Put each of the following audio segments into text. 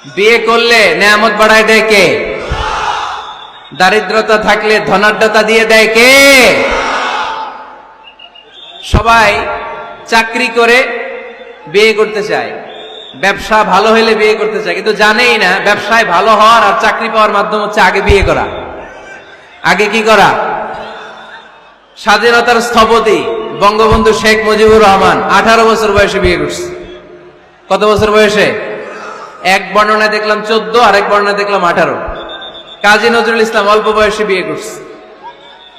বিয়ে করলে নেয়ামত বাড়ায় দেয় কে? দারিদ্রতা থাকলে ধনাঢ্যতা দিয়ে দেয় কে? সবাই চাকরি করে বিয়ে করতে চায়, ব্যবসা ভালো হলে বিয়ে করতে চায়, কিন্তু জানেই না ব্যবসায় ভালো হওয়ার আর চাকরি পাওয়ার মাধ্যম হচ্ছে আগে বিয়ে করা। আগে কি করা? স্বাধীনতার স্থপতি বঙ্গবন্ধু শেখ মুজিবুর রহমান 18 বছর বয়সে বিয়ে করছে। কত বছর বয়সে? এক বর্ণনায় দেখলাম 14, আর এক বর্ণনায় দেখলাম 18। কাজী নজরুল ইসলাম অল্প বয়সে বিয়ে করছে।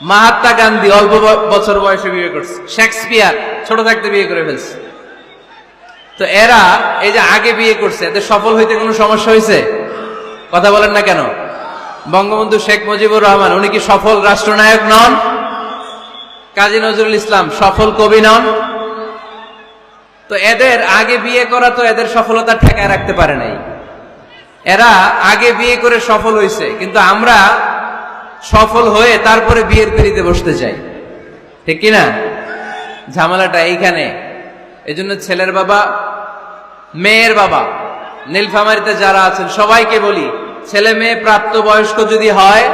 মহাত্মা গান্ধী অল্প বছর বয়সে বিয়ে করছে। শেক্সপিয়ার ছোট থাকতে বিয়ে করে ফেলছে। তো এরা এই যে আগে বিয়ে করছে, এদের সফল হইতে কোনো সমস্যা হয়েছে? কথা বলেন না কেন? বঙ্গবন্ধু শেখ মুজিবুর রহমান উনি কি সফল রাষ্ট্রনায়ক নন? কাজী নজরুল ইসলাম সফল কবি নন? তো এদের আগে বিয়ে করা তো এদের সফলতা ঠেকায় রাখতে পারে নাই। এরা আগে বিয়ে করে সফল হয়েছে, কিন্তু আমরা সফল হয়ে তারপরে বিয়ের পিড়িতে বসতে চাই, ঠিক কিনা? ঝামেলাটা এইখানে। এজন্য ছেলের বাবা, মেয়ের বাবা, নীলফামারীতে যারা আছেন সবাইকে বলি, ছেলে মেয়ে প্রাপ্ত বয়স্ক যদি হয়,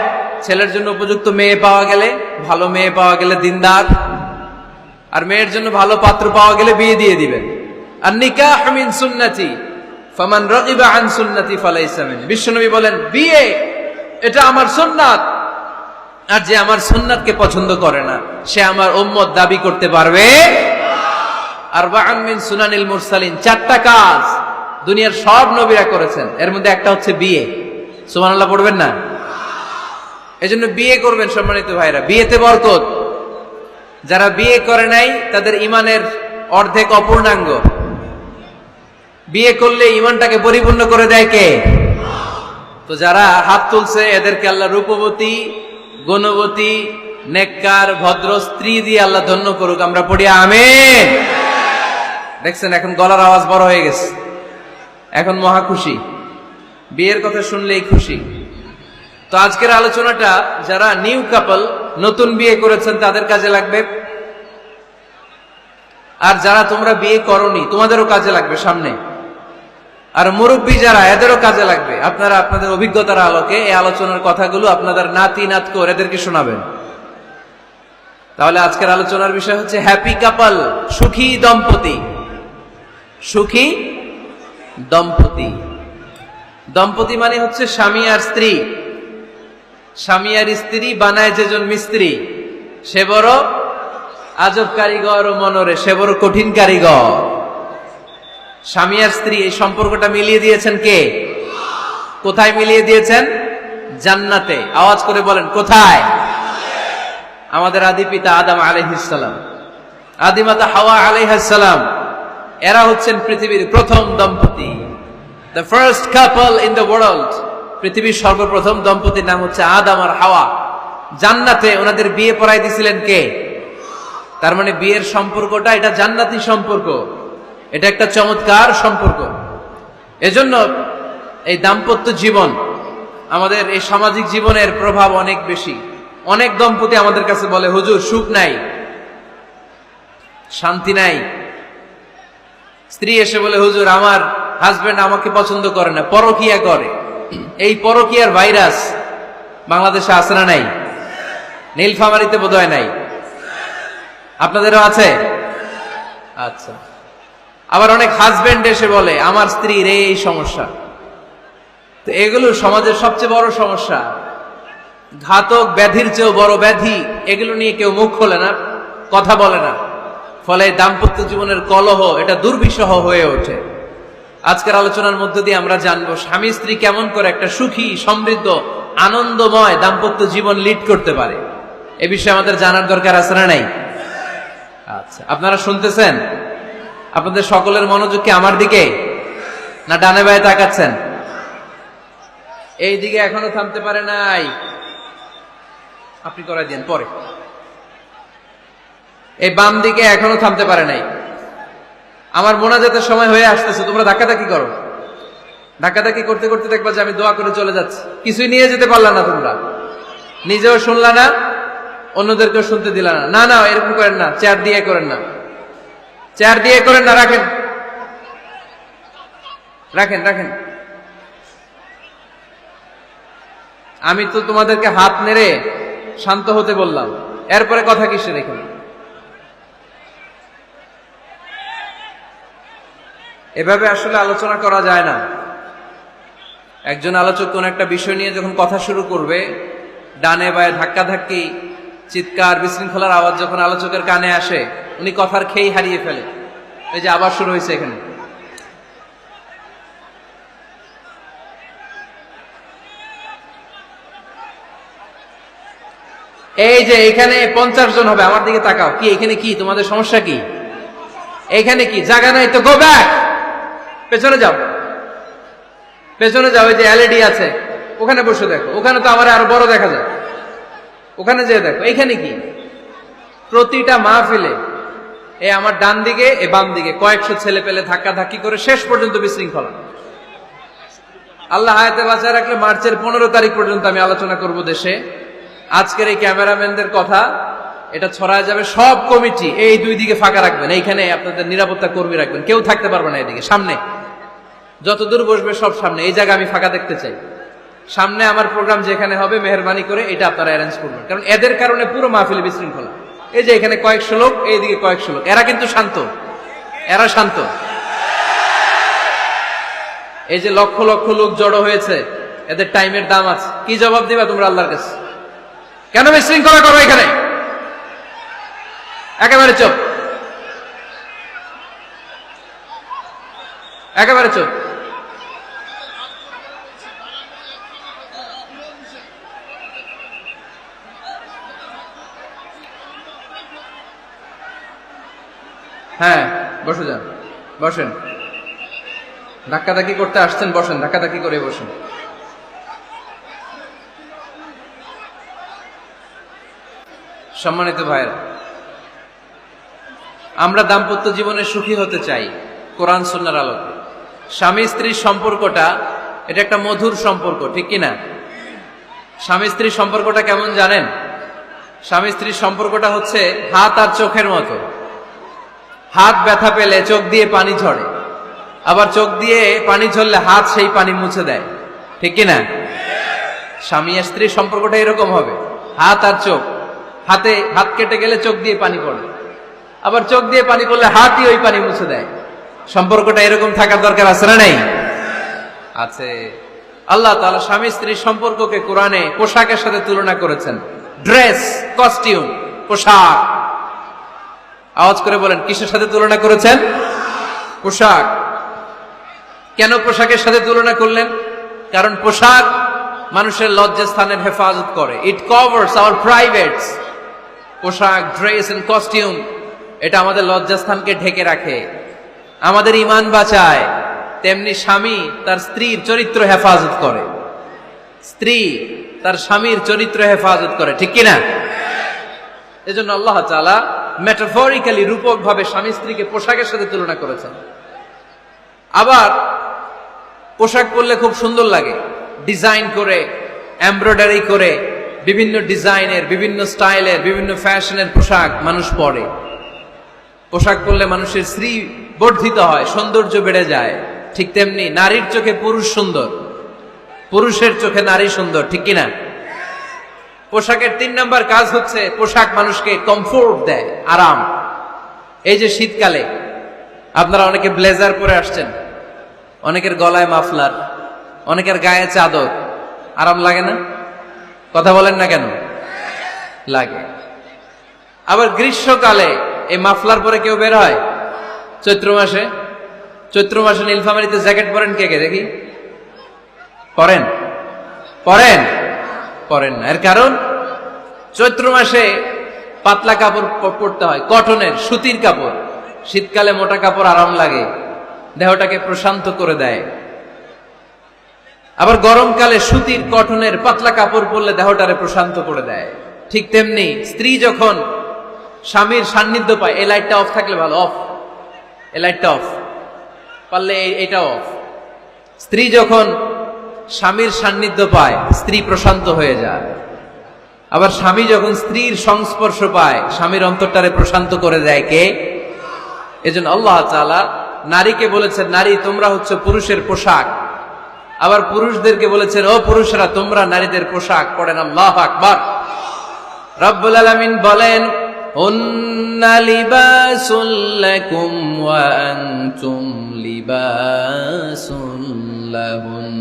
ছেলের জন্য উপযুক্ত মেয়ে পাওয়া গেলে, ভালো মেয়ে পাওয়া গেলে দিনদার, আর মেয়ের জন্য ভালো পাত্র পাওয়া গেলে বিয়ে দিয়ে দিবেন। আর নিকাহ মিন সুন্নতি ফামান রাগিবা আন সুন্নতি ফালাইসা মিননি। বিশ্বনবী বলেন, বিয়ে এটা আমার সুন্নাত, আর যে আমার সুন্নাতকে পছন্দ করে না সে আমার উম্মত দাবি করতে পারবে। আরবাআন মিন সুনানিল মুরসালিন, 4টা কাজ দুনিয়ার সব নবীরা করেছেন, এর মধ্যে একটা হচ্ছে বিয়ে। সুবহানাল্লাহ পড়বেন না? এজন্য বিয়ে করবেন সম্মানিত ভাইরা, বিয়েতে বরকত। যারা বিয়ে করে নাই তাদের ইমানের অর্ধেক অপূর্ণাঙ্গ। বিয়ে করলে ইমানটাকে পরিপূর্ণ করে দেয় কে? তো যারা হাত তুলছে এদেরকে আল্লাহ রূপবতী, গুণবতী, নেককার, ভদ্র স্ত্রী দিয়ে আল্লাহ ধন্য করুক। আমরা পড়ি আমিন। দেখছেন এখন গলার আওয়াজ বড় হয়ে গেছে, এখন মহা খুশি, বিয়ের কথা শুনলেই খুশি। তো আজকের আলোচনাটা যারা নিউ কাপল, নতুন বিয়ে করেছেন তাদের কাজে লাগবে, আর যারা তোমরা বিয়ে করনি তোমাদেরও কাজে লাগবে সামনে, আর মুরব্বী যারা এদেরও কাজে লাগবে। আপনারা আপনাদের অভিজ্ঞতার আলোকে এই আলোচনার কথাগুলো আপনাদের নাতি নাতকো এদেরকে শোনাবেন। তাহলে আজকের আলোচনার বিষয় হচ্ছে হ্যাপি কাপল, সুখী দম্পতি। সুখী দম্পতি, দম্পতি মানে হচ্ছে স্বামী আর স্ত্রী। স্বামী আর স্ত্রী বানায় যেজন মিস্ত্রি, সে বড় আজব কারিগর, ও মনরে সে বড় কঠিন কারিগর। স্বামী আর স্ত্রী এই সম্পর্কটা মিলিয়ে দিয়েছেন কে? কোথায় মিলিয়ে দিয়েছেন? জান্নাতে। আওয়াজ করে বলেন কোথায়? আমাদের আদি পিতা আদম আলাইহিস সালাম, আদিমাতা হাওয়া আলাইহিস সালাম, এরা হচ্ছেন পৃথিবীর প্রথম দম্পতি, the first couple in the world. পৃথিবীর সর্বপ্রথম দম্পতির নাম হচ্ছে আদম আর হাওয়া। জান্নাতে ওনাদের বিয়ে পড়াই দিয়েছিলেন কে? তার মানে বিয়ের সম্পর্কটা এটা জান্নাতি সম্পর্ক, এটা একটা চমৎকার সম্পর্ক। এজন্য এই দাম্পত্য জীবন, আমাদের এই সামাজিক জীবনের প্রভাব অনেক বেশি। অনেক দম্পতি আমাদের কাছে বলে, হুজুর সুখ নাই, শান্তি নাই। স্ত্রী এসে বলে, হুজুর আমার হাজবেন্ড আমাকে পছন্দ করে না, পরকিয়া করে। এই পরকিয়ার ভাইরাস বাংলাদেশে আছে না নাই? নীলফামারীতে বোধহয় নাই, আপনাদেরও আছে? আচ্ছা। আবার অনেক হাজবেন্ড এসে বলে, আমার স্ত্রীর এই সমস্যা। তো এগুলো সমাজের সবচেয়ে বড় সমস্যা, ঘাতক ব্যাধির চেয়েও বড় ব্যাধি। এগুলো নিয়ে কেউ মুখ খোলে না, কথা বলে না, ফলে দাম্পত্য জীবনের কলহ এটা দুর্বিষহ হয়ে ওঠে। আজকের আলোচনার মধ্য দিয়ে আমরা জানবো স্বামী স্ত্রী কেমন করে একটা সুখী, সমৃদ্ধ, আনন্দময় দাম্পত্য জীবন লিড করতে পারে। এ বিষয়ে আমাদের জানার দরকার আছে না নাই? আচ্ছা, আপনারা শুনতেছেন? আপনাদের সকলের মনোযোগ কি আমার দিকে, না ডানে বায়ে তাকাচ্ছেন? এই দিকে এখনো থামতে পারে নাই, আপনি করাই দেন পরে। এই বাম দিকে এখনো থামতে পারে নাই। আমার মোনাজাতের সময় হয়ে আসতেছে, তোমরা ধাক্কাধাক্কি করো। ধাক্কাধাক্কি করতে করতে দেখবা যে আমি দোয়া করে চলে যাচ্ছি, কিছুই নিয়ে যেতে পারলা না, তোমরা নিজেও শুনলা না, অন্যদেরকেও শুনতে দিলা না। না না, এরকম করেন না, চেয়ার দিয়ে করেন না, চেয়ার দিয়ে করেন না, রাখেন রাখেন রাখেন। আমি তো তোমাদেরকে হাত নেড়ে শান্ত হতে বললাম, এরপরে কথা কিসের এখানে? এভাবে আসলে আলোচনা করা যায় না। একজন আলোচক কোন একটা বিষয় নিয়ে যখন কথা শুরু করবে, ডানে বায়ে ধাক্কাধাক্কি, চিৎকার, বিশৃঙ্খলার আওয়াজ যখন আলোচকের কানে আসে, উনি কথার খেই হারিয়ে ফেলে। এই যে আবার শুরু হয়েছে এখানে। এই যে এখানে 50 জন হবে, আমার দিকে তাকাও। কি এখানে কি তোমাদের সমস্যা? কি এখানে কি জায়গা নাই? তো গো ব্যাক, পেছনে যাও, পেছনে যাও। এই যে এলইডি আছে, ওখানে বসে দেখো। ওখানে তো আমার আরো বড় দেখা যায়, ওখানে যেয়ে দেখো। এইখানে কি? প্রতিটা মাহফিলে এই আমার ডান দিকে এ বাম দিকে কয়েকশো ছেলে পেলে ধাক্কা ধাক্কি করে শেষ পর্যন্ত বিশৃঙ্খলা। আল্লাহ হায়াতে বাঁচায় রাখলে মার্চের 15 তারিখ পর্যন্ত আমি আলোচনা করব দেশে। আজকের এই ক্যামেরাম্যানদের কথা এটা ছড়ায় যাবে। সব কমিটি এই দুই দিকে ফাঁকা রাখবেন, এইখানে আপনাদের নিরাপত্তা কর্মী রাখবেন, কেউ থাকতে পারবে না এদিকে। সামনে যত দূর বসবে সব সামনে, এই জায়গা আমি ফাঁকা দেখতে চাই। সামনে আমার প্রোগ্রাম যেখানে হবে মেহরবানি করে এটা আপনারা অ্যারেঞ্জ করবেন, কারণ এদের কারণে পুরো মাহফিলে বিশৃঙ্খলা। এই যে এখানে কয়েকশো লোক, এইদিকে কয়েকশো লোক, এরা কিন্তু শান্ত, এরা শান্ত। এই যে লক্ষ লক্ষ লোক জড়ো হয়েছে, এদের টাইমের দাম আছে। কি জবাব দিবা তোমরা আল্লাহর কাছে? কেন বিশৃঙ্খলা করো এখানে? একেবারে চুপ, একেবারে চুপ। হ্যাঁ বসে যান, বসেন। ধাক্কাধাক্কি করতে আসছেন, বসেন, ধাক্কাধাক্কি করে বসেন। সম্মানিত ভাইয়েরা, আমরা দাম্পত্য জীবনে সুখী হতে চাই কোরআন সুন্নাহর আলোকে। স্বামী স্ত্রীর সম্পর্কটা এটা একটা মধুর সম্পর্ক, ঠিক কিনা? স্বামী স্ত্রীর সম্পর্কটা কেমন জানেন? স্বামী স্ত্রীর সম্পর্কটা হচ্ছে হাত আর চোখের মতো। হাত ব্যথা পেলে চোখ দিয়ে পানি ঝরে, আবার চোখ দিয়ে পানি ঝরলে হাত সেই পানি মুছে দেয়, ঠিক কিনা? স্বামী আর স্ত্রীর সম্পর্কটা এরকম হবে, হাত আর চোখ। হাতে হাত কেটে গেলে চোখ দিয়ে পানি পড়ে, আবার চোখ দিয়ে পানি পড়লে হাতই ওই পানি মুছে দেয়। সম্পর্কটা এরকম থাকার দরকার আছে না? নেই? আছে। আল্লাহ তাআলা স্বামী স্ত্রীর সম্পর্ককে কোরআনে পোশাকের সাথে তুলনা করেছেন। ড্রেস, কস্টিউম, পোশাক। আওয়াজ করে বলেন, কিসের সাথে তুলনা করেছেন? পোশাক। কেন পোশাকের সাথে তুলনা করলেন? কারণ পোশাক মানুষের লজ্জাস্থানের হেফাজত করে। ইট কভারস আওয়ার প্রাইভেটস। পোশাক, ড্রেস এন্ড কস্টিউম এটা আমাদের লজ্জাস্থানকে ঢেকে রাখে, আমাদের ঈমান বাঁচায়। তেমনি স্বামী তার স্ত্রীর চরিত্র হেফাজত করে, স্ত্রী তার স্বামীর চরিত্র হেফাজত করে, ঠিক কিনা? এজন্য আল্লাহ তাআলা মেটাফরিক্যালি, রূপক ভাবে স্বামী স্ত্রীকে পোশাকের সাথে তুলনা করেছেন। আবার পোশাক পরলে খুব সুন্দর লাগে, ডিজাইন করে, এমব্রয়ডারি করে, বিভিন্ন ডিজাইনের, বিভিন্ন স্টাইলের, বিভিন্ন ফ্যাশনের পোশাক মানুষ পরে। পোশাক পরলে মানুষের শ্রী বর্ধিত হয়, সৌন্দর্য বেড়ে যায়। ঠিক তেমনি নারীর চোখে পুরুষ সুন্দর, পুরুষের চোখে নারী সুন্দর, ঠিক কিনা? পোশাকের 3 নাম্বার কাজ হচ্ছে পোশাক মানুষকে কমফোর্ট দেয়, আরাম। এই যে শীতকালে আপনারা অনেকে ব্লেজার পরে আসছেন, অনেকের গলায় মাফলার, অনেকের গায়ে চাদর, আরাম লাগে না? কথা বলেন না কেন? লাগে। আবার গ্রীষ্মকালে এই মাফলার পরে কেউ বের হয়? চৈত্র মাসে, চৈত্র মাসে নীলফামারীতে জ্যাকেট পরেন কে কে দেখি? পরেন? পরেন? পরেন না। এর কারণ চৈত্র মাসে পাতলা কাপড় পরতে হয়, কটনের, সুতির কাপড়। শীতকালে মোটা কাপড় আরাম লাগে, দেহটাকে প্রশান্ত করে দেয়। আবার গরমকালে সুতির, কটনের পাতলা কাপড় পরলে দেহটারে প্রশান্ত করে দেয়। ঠিক তেমনি স্ত্রী যখন স্বামীর সান্নিধ্য পায়, এই লাইটটা অফ থাকলে ভালো, অফ, এই লাইটটা অফ, পারলে এটা অফ। স্ত্রী যখন স্বামীর সান্নিধ্য পায়, স্ত্রী প্রশান্ত হয়ে যায়। আবার স্বামী যখন স্ত্রীর সংস্পর্শ পায়, স্বামীর অন্তরটারে প্রশান্ত করে দেয় কে? এজন্য আল্লাহ তাআলা নারীকে বলেছেন, নারী তোমরা হচ্ছে পুরুষের পোশাক। আবার পুরুষদেরকে বলেছেন, ও পুরুষরা তোমরা নারীদের পোশাক পড়েন। আল্লাহু আকবার। রব্বুল আলামিন বলেন, হুন্না লিবাসুল লাকুম ওয়া আনতুম লিবাসুল লাহুন।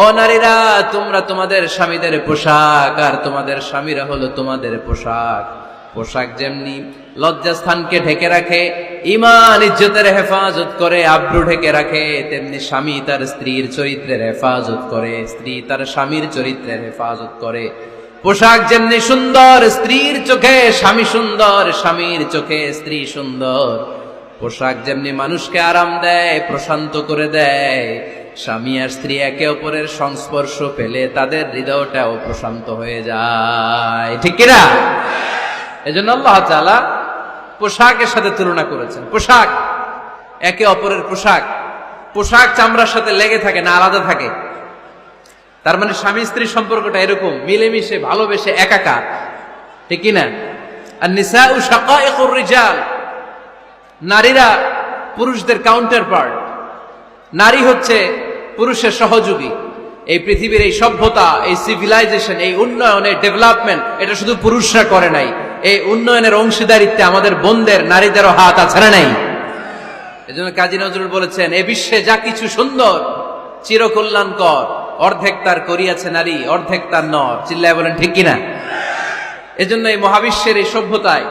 ও নারীরা, তোমরা তোমাদের স্বামীদের পোশাক, আর তোমাদের স্বামীরা হলো তোমাদের পোশাক। পোশাক যেমনি লজ্জাস্থানকে ঢেকে রাখে, ঈমান ইজ্জতের হেফাজত করে, আব্রু ঢেকে রাখে, তেমনি স্বামী তার স্ত্রীর চরিত্রের হেফাজত করে, স্ত্রী তার স্বামীর চরিত্রের হেফাজত করে। পোশাক যেমনি সুন্দর, স্ত্রীর চোখে স্বামী সুন্দর, স্বামীর চোখে স্ত্রী সুন্দর। পোশাক যেমনি মানুষকে আরাম দেয়, প্রশান্ত করে দেয়, স্বামী আর স্ত্রী একে অপরের সংস্পর্শ পেলে তাদের হৃদয়টাও প্রশান্ত হয়ে যায়, ঠিক কিনা? এজন্য আল্লাহ তাআলা পোশাকের সাথে তুলনা করেছেন। পোশাক একে অপরের পোশাক, পোশাক চামড়ার সাথে লেগে থাকে না, আলাদা থাকে। তার মানে স্বামী স্ত্রীর সম্পর্কটা এরকম মিলেমিশে ভালোবেসে একাকার, ঠিক কিনা? আর নিসাউ শাকাইকুর রিজাল, নারীরা পুরুষদের কাউন্টার পার্ট। নারী হচ্ছে পুরুষের সহযোগী। এই পৃথিবীর এই সভ্যতা, এই সিভিলাইজেশন, এই উন্নয়নের ডেভেলপমেন্ট, এটা শুধু পুরুষরা করে নাই। এই উন্নয়নের অংশীদারিত্বে আমাদের বোনদের, নারীদেরও হাত আছে না নাই? এজন্য কাজী নজরুল বলেছেন, এ বিশ্বে যা কিছু সুন্দর চিরকল্যাণকর, অর্ধেক তার করিয়াছে নারী, অর্ধেক তার নর। চিল্লায় বলেন ঠিক কিনা? এজন্য এই মহাবিশ্বের এই সভ্যতায়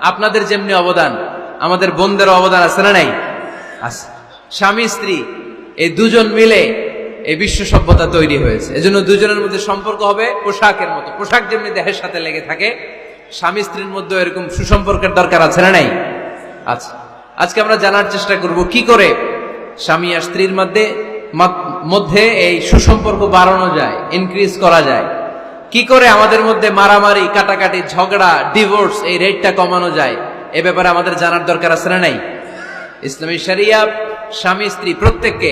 আপনাদের যেমনি অবদান, আমাদের বোনদেরও অবদান আছে না নাই? আছে। স্বামী স্ত্রী এই দুজন মিলে এই বিশ্ব সভ্যতা তৈরি হয়েছে। এজন্য দুজনের মধ্যে সম্পর্ক হবে পোশাকের মতো। পোশাক যেমনি দেহের সাথে লেগে থাকে, স্বামী স্ত্রীর মধ্যে এরকম সুসম্পর্কের দরকার আছে না নাই? আচ্ছা, আজকে আমরা জানার চেষ্টা করব কি করে স্বামী আর স্ত্রীর মধ্যে এই সুসম্পর্ক বাড়ানো যায়, ইনক্রিজ করা যায়। কি করে আমাদের মধ্যে মারামারি, কাটাকাটি, ঝগড়া, ডিভোর্স এই রেটটা কমানো যায়, এ ব্যাপারে আমাদের জানার দরকার আছে না নাই? ইসলামী শরিয়া স্বামী স্ত্রী প্রত্যেককে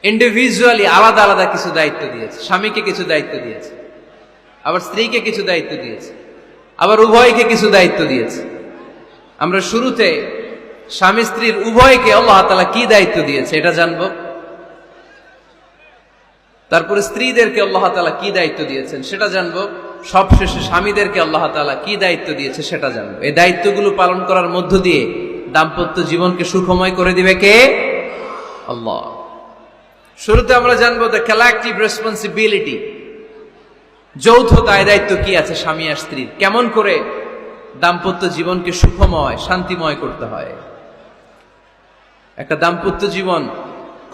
ইন্ডিভিজুয়ালি আলাদা আলাদা কিছু দায়িত্ব দিয়েছে। স্বামীকে কিছু দায়িত্ব দিয়েছে, আবার স্ত্রীকে কিছু দায়িত্ব দিয়েছে, আবার উভয়কে কিছু দায়িত্ব দিয়েছে। আমরা শুরুতে স্বামী স্ত্রীর উভয়কে আল্লাহ তাআলা কি দায়িত্ব দিয়েছে এটা জানবো। তারপরে স্ত্রীদেরকে আল্লাহ তাআলা কি দায়িত্ব দিয়েছেন সেটা জানবো। সবশেষে স্বামীদেরকে আল্লাহ তাআলা কি দায়িত্ব দিয়েছে সেটা জানবো। এই দায়িত্বগুলো পালন করার মধ্য দিয়ে দাম্পত্য জীবনকে সুখময় করে দিবে কে? আল্লাহ। শুরুতে আমরা জানবো দ্য কালেকটিভ রেসপন্সিবিলিটি, যৌথ দায় দায়িত্ব কি আছে স্বামী আর স্ত্রীর, কেমন করে দাম্পত্য জীবনকে সুখময়, শান্তিময় করতে হয়। একটা দাম্পত্য জীবন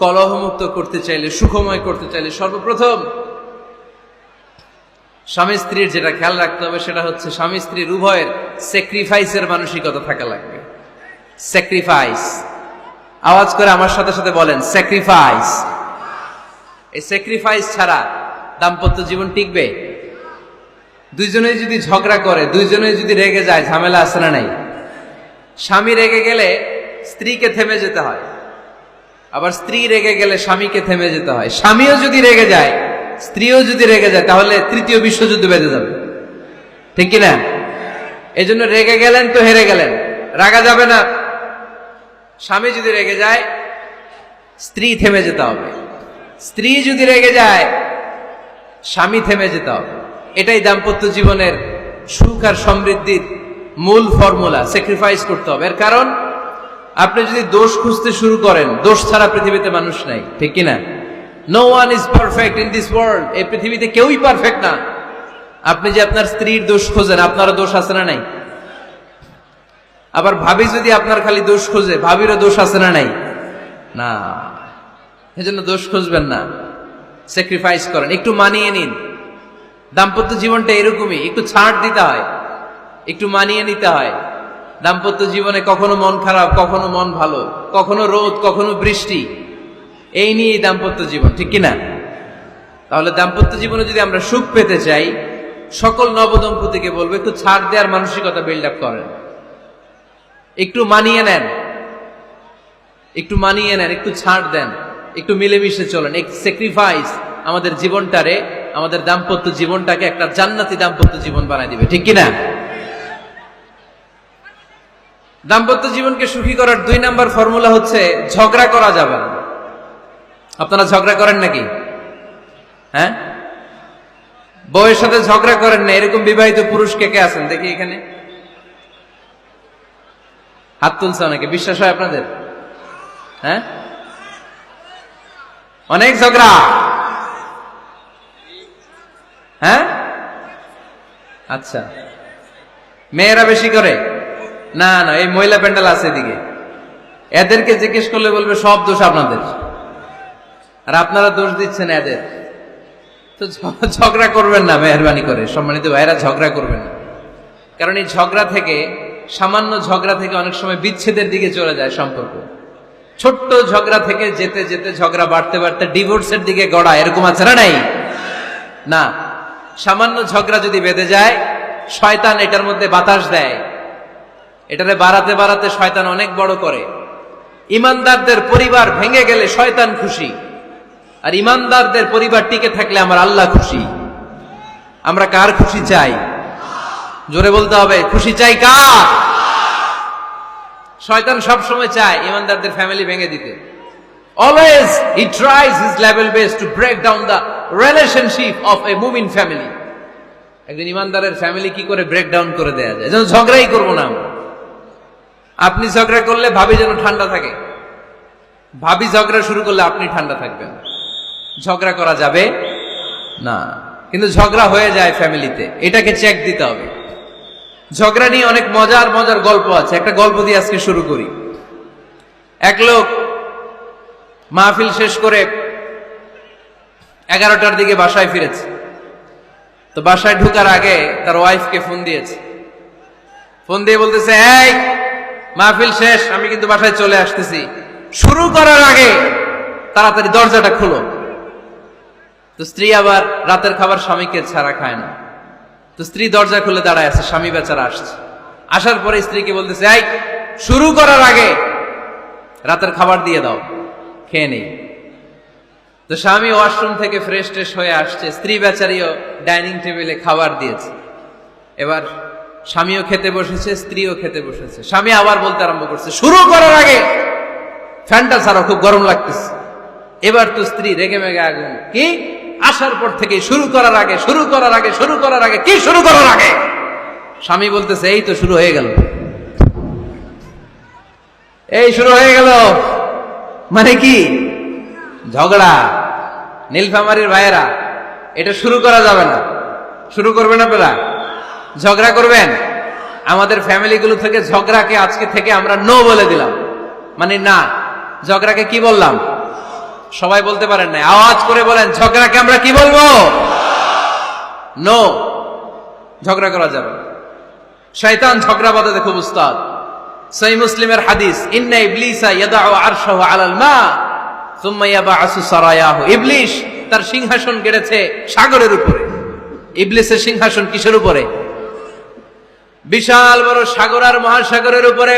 কলহমুক্ত করতে চাইলে, সুখময় করতে চাইলে সর্বপ্রথম স্বামী স্ত্রীর যেটা খেয়াল রাখতে হবে সেটা হচ্ছে স্বামী স্ত্রীর উভয়ের স্যাক্রিফাইসের মানসিকতা থাকা লাগবে। স্যাক্রিফাইস, আওয়াজ করে আমার সাথে সাথে বলেন স্যাক্রিফাইস। এই স্যাক্রিফাইস ছাড়া দাম্পত্য জীবন টিকবে? দুইজনে যদি ঝগড়া করে, দুইজনে যদি রেগে যায়, ঝামেলা আছে না নাই? স্বামী রেগে গেলে স্ত্রীকে থেমে যেতে হয়, আবার স্ত্রী রেগে গেলে স্বামীকে থেমে যেতে হয়। স্বামীও যদি রেগে যায়, স্ত্রীও যদি রেগে যায়, তাহলে তৃতীয় বিশ্বযুদ্ধ বেঁধে যাবে, ঠিক কিনা? এই জন্য রেগে গেলেন তো হেরে গেলেন, রাগা যাবে না। স্বামী যদি রেগে যায়, স্ত্রী থেমে যেতে হবে। স্ত্রী যদি রেগে যায়, স্বামী থেমে যেতে হবে। এটাই দাম্পত্য জীবনের সুখ আর সমৃদ্ধির মূল ফর্মুলা। স্যাক্রিফাইস করতে হবে। এর কারণ, আপনি যদি দোষ খুঁজতে শুরু করেন, দোষ ছাড়া পৃথিবীতে মানুষ নাই, ঠিক কিনা? No one is perfect in this world. এই পৃথিবীতে কেউই পারফেক্ট না। আপনি যে আপনার স্ত্রীর দোষ খোঁজেন, আপনারও দোষ আছে না নাই? আবার ভাবি যদি আপনার খালি দোষ খোঁজে, ভাবিরও দোষ আছে না নাই? না। এজন্য দোষ খুঁজবেন না, স্যাক্রিফাইস করেন, একটু মানিয়ে নিন। দাম্পত্য জীবনটা এরকমই, একটু ছাড় দিতে হয়, একটু মানিয়ে নিতে হয়। দাম্পত্য জীবনে কখনো মন খারাপ, কখনো মন ভালো, কখনো রোদ, কখনো বৃষ্টি, এই নিয়েই দাম্পত্য জীবন, ঠিক কিনা? তাহলে দাম্পত্য জীবনে যদি আমরা সুখ পেতে চাই, সকল নবদম্পতিকে বলবো একটু ছাড় দেওয়ার মানসিকতা বিল্ড আপ করেন, একটু মানিয়ে নেন, একটু মানিয়ে নেন, একটু ছাড় দেন, একটু মিলেমিশে চলেন। এক স্যাক্রিফাইস আমাদের জীবনটারে, আমাদের দাম্পত্য জীবনটাকে একটা জান্নাতি দাম্পত্য জীবন বানায় দিবে, ঠিক কিনা? দাম্পত্য জীবনকে সুখী করার 2 নাম্বার ফর্মুলা হচ্ছে ঝগড়া করা যাবে না। আপনারা ঝগড়া করেন নাকি? হ্যাঁ, বউয়ের সাথে ঝগড়া করেন না এরকম বিবাহিত পুরুষ কে কে আছেন দেখি এখানে? হাত তুলছে অনেকে। বিশ্বাস হয় আপনাদের? হ্যাঁ, অনেক ঝগড়া। হ্যাঁ, আচ্ছা, মেয়েরা বেশি করে? না না, এই মহিলা প্যান্ডেল আছে এদিকে, এদেরকে জিজ্ঞেস করলে বলবে সব দোষ আপনাদের, আর আপনারা দোষ দিচ্ছেন এদের। তো ঝগড়া করবেন না মেহরবানি করে, সম্মানিত ভাইরা, ঝগড়া করবেন না। কারণ এই ঝগড়া থেকে, সামান্য ঝগড়া থেকে অনেক সময় বিচ্ছেদের দিকে চলে যায় সম্পর্ক। ছোট্ট ঝগড়া থেকে যেতে যেতে ঝগড়া বাড়তে বাড়তে ডিভোর্সের দিকে গড়া, এরকম আছে না? নাই না। সামান্য ঝগড়া যদি বেঁধে যায়, শয়তান এটার মধ্যে বাতাস দেয়, এটারে বাড়াতে বাড়াতে শয়তান অনেক বড় করে। ইমানদারদের পরিবার ভেঙে গেলে শয়তান খুশি, আর ইমানদারদের পরিবার টিকে থাকলে আমার আল্লাহ খুশি। আমরা কার খুশি চাই? জোরে বলতে হবে, খুশি চাই কার? শয়তান সব সময় চায় ইমানদারদের ফ্যামিলি ভেঙে দিতে। Always he tries his level best to break down the relationship of a mu'min family. একজন ইমানদারের ফ্যামিলি কি করে ব্রেক ডাউন করে দেয়া যায়? যেন ঝগড়াই করবো না আমরা। আপনি ঝগড়া করলে ভাবি যেন ঠান্ডা থাকে, ভাবি ঝগড়া শুরু করলে আপনি ঠান্ডা থাকবেন। ঝগড়া করা যাবে না, কিন্তু ঝগড়া হয়ে যায় ফ্যামিলিতে, এটাকে চেক দিতে হবে। ঝগড়া নিয়ে অনেক মজার মজার গল্প আছে। একটা গল্প দিয়ে আজকে শুরু করি। এক লোক মাহফিল শেষ করে 11টার দিকে বাসায় ফিরেছে। তো বাসায় ঢুকার আগে তার ওয়াইফকে ফোন দিয়েছে। ফোন দিয়ে বলতেছে, এই মাহফিল শেষ, আমি কিন্তু বাসায় চলে আসতেছি, শুরু করার আগে তাড়াতাড়ি দরজাটা খুলো। তো স্ত্রী আবার রাতের খাবার স্বামীকে ছাড়া খায় না। তো স্ত্রী দরজা খুলে দাঁড়ায় আছে, স্বামী বেচারা আসছে। আসার পরে স্ত্রীকে বলতেছে, এই শুরু করার আগে রাতের খাবার দিয়ে দাও, খেয়ে নেই। তো স্বামী ওয়াশরুম থেকে ফ্রেশ ট্রেশ হয়ে আসছে, স্ত্রী বেচারিও ডাইনিং টেবিলে খাবার দিয়েছে। এবার স্বামীও খেতে বসেছে, স্ত্রীও খেতে বসেছে। স্বামী আবার বলতে আরম্ভ করছে, শুরু করার আগে ফ্যানটা ছাড়া, খুব গরম লাগতেছে। এবার তো স্ত্রী রেগে মেগে আগুন, কি আসার পর থেকে শুরু করার আগে, শুরু করার আগে, শুরু করার আগে, কি শুরু করার আগে? স্বামী বলতেছে, এই তো শুরু হয়ে গেল, এই শুরু হয়ে গেল। মানে কি? ঝগড়া। নীলফামারীর ভাইয়েরা, এটা শুরু করা যাবে না। শুরু করবেন আপনারা? ঝগড়া করবেন? আমাদের ফ্যামিলিগুলো থেকে ঝগড়াকে আজকে থেকে আমরা নো বলে দিলাম। মানে না, ঝগড়াকে কি বললাম? সবাই বলতে পারেন না, আওয়াজ করে বলেন, ঝগড়াকে আমরা কি বলবো? নো। ঝগড়া করা যাবে না। শয়তান ঝগড়া বাঁধাতে খুব উস্তাদ। সহিহ মুসলিমের হাদিস, ইন্না ইবলিসা ইয়াদাউ আরশাহু আলাল মা সুম্মা ইয়াবআসু সারায়াহু। ইবলিস তার সিংহাসন গেড়েছে সাগরের উপরে। ইবলিসের সিংহাসন কিসের উপরে? বিশাল বড় সাগর আর মহাসাগরের উপরে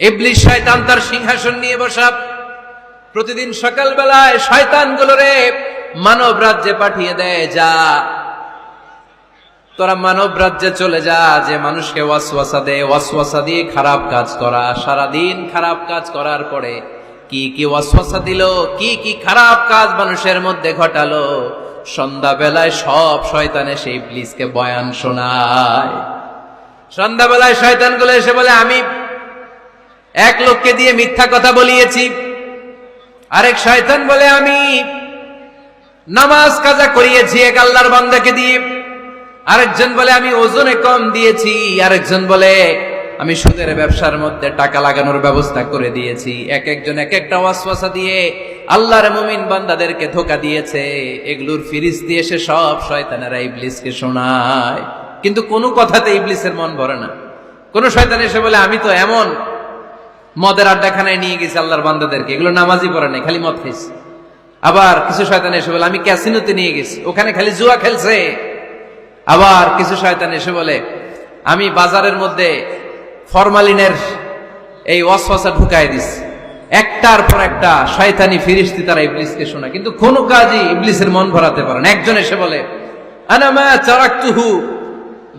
ইবলিস শয়তান তার সিংহাসন নিয়ে বসা। প্রতিদিন সকালবেলায় শয়তানগুলোরে মানব রাজ্যে পাঠিয়ে দেয়, যা তোরা মানব রাজ্যে চলে যা, যে মানুষকে ওয়াসওয়াসা দেয়, ওয়াসওয়াসা দিয়ে খারাপ কাজ করা। সারাদিন খারাপ কাজ করার পরে কি কি ওয়াসওয়াসা দিল, কি কি খারাপ কাজ মানুষের মধ্যে ঘটালো, সন্ধ্যাবেলায় সব শয়তান এসে ইবলিসকে বয়ান শোনায়। সন্ধ্যাবেলায় শয়তানগুলো এসে বলে, আমি এক লোককে দিয়ে মিথ্যা কথা বলিয়েছি। আরেক শয়তান বলে, আমি নামাজ কাজা করিয়েছি এক আল্লাহর বান্দাকে দিয়ে। আরেকজন বলে, আমি ওজনে কম দিয়েছি। আরেকজন বলে, আমি সুদের ব্যবসার মধ্যে টাকা লাগানোর ব্যবস্থা করে দিয়েছি। এক একজন এক একটা ওয়াসওয়াসা দিয়ে আল্লাহর মুমিন বান্দাদেরকে ধোঁকা দিয়েছে। এগুলোর ফিরিস দিয়ে সে সব শয়তানেরা ইবলিসকে শোনায়, কিন্তু কোনো কথাতে ইবলিসের মন ভরে না। কোন শয়তান এসে বলে, আমি তো এমন মদের আড্ডাখানায় নিয়ে গেছি আল্লাহর বান্দাদেরকে, এগুলো নামাজই পড়ে নাই, খালি মদ খেয়েছে। আবার কিছু শয়তান এসে বলে, আমি ক্যাসিনোতে নিয়ে গেছি, ওখানে খালি জুয়া খেলছে। আবার কিছু শয়তান এসে বলে, আমি বাজারের মধ্যে ফরমালিনের এই ওয়াসওয়াসা ঢুকায় দিছি। একটার পর একটা শয়তানি ফিরিস্তি তারা ইবলিসকে শোনায়, কিন্তু কোনো কাজই ইবলিসের মন ভরাতে পারে না। একজন এসে বলে, আনা মা তারাকতুহু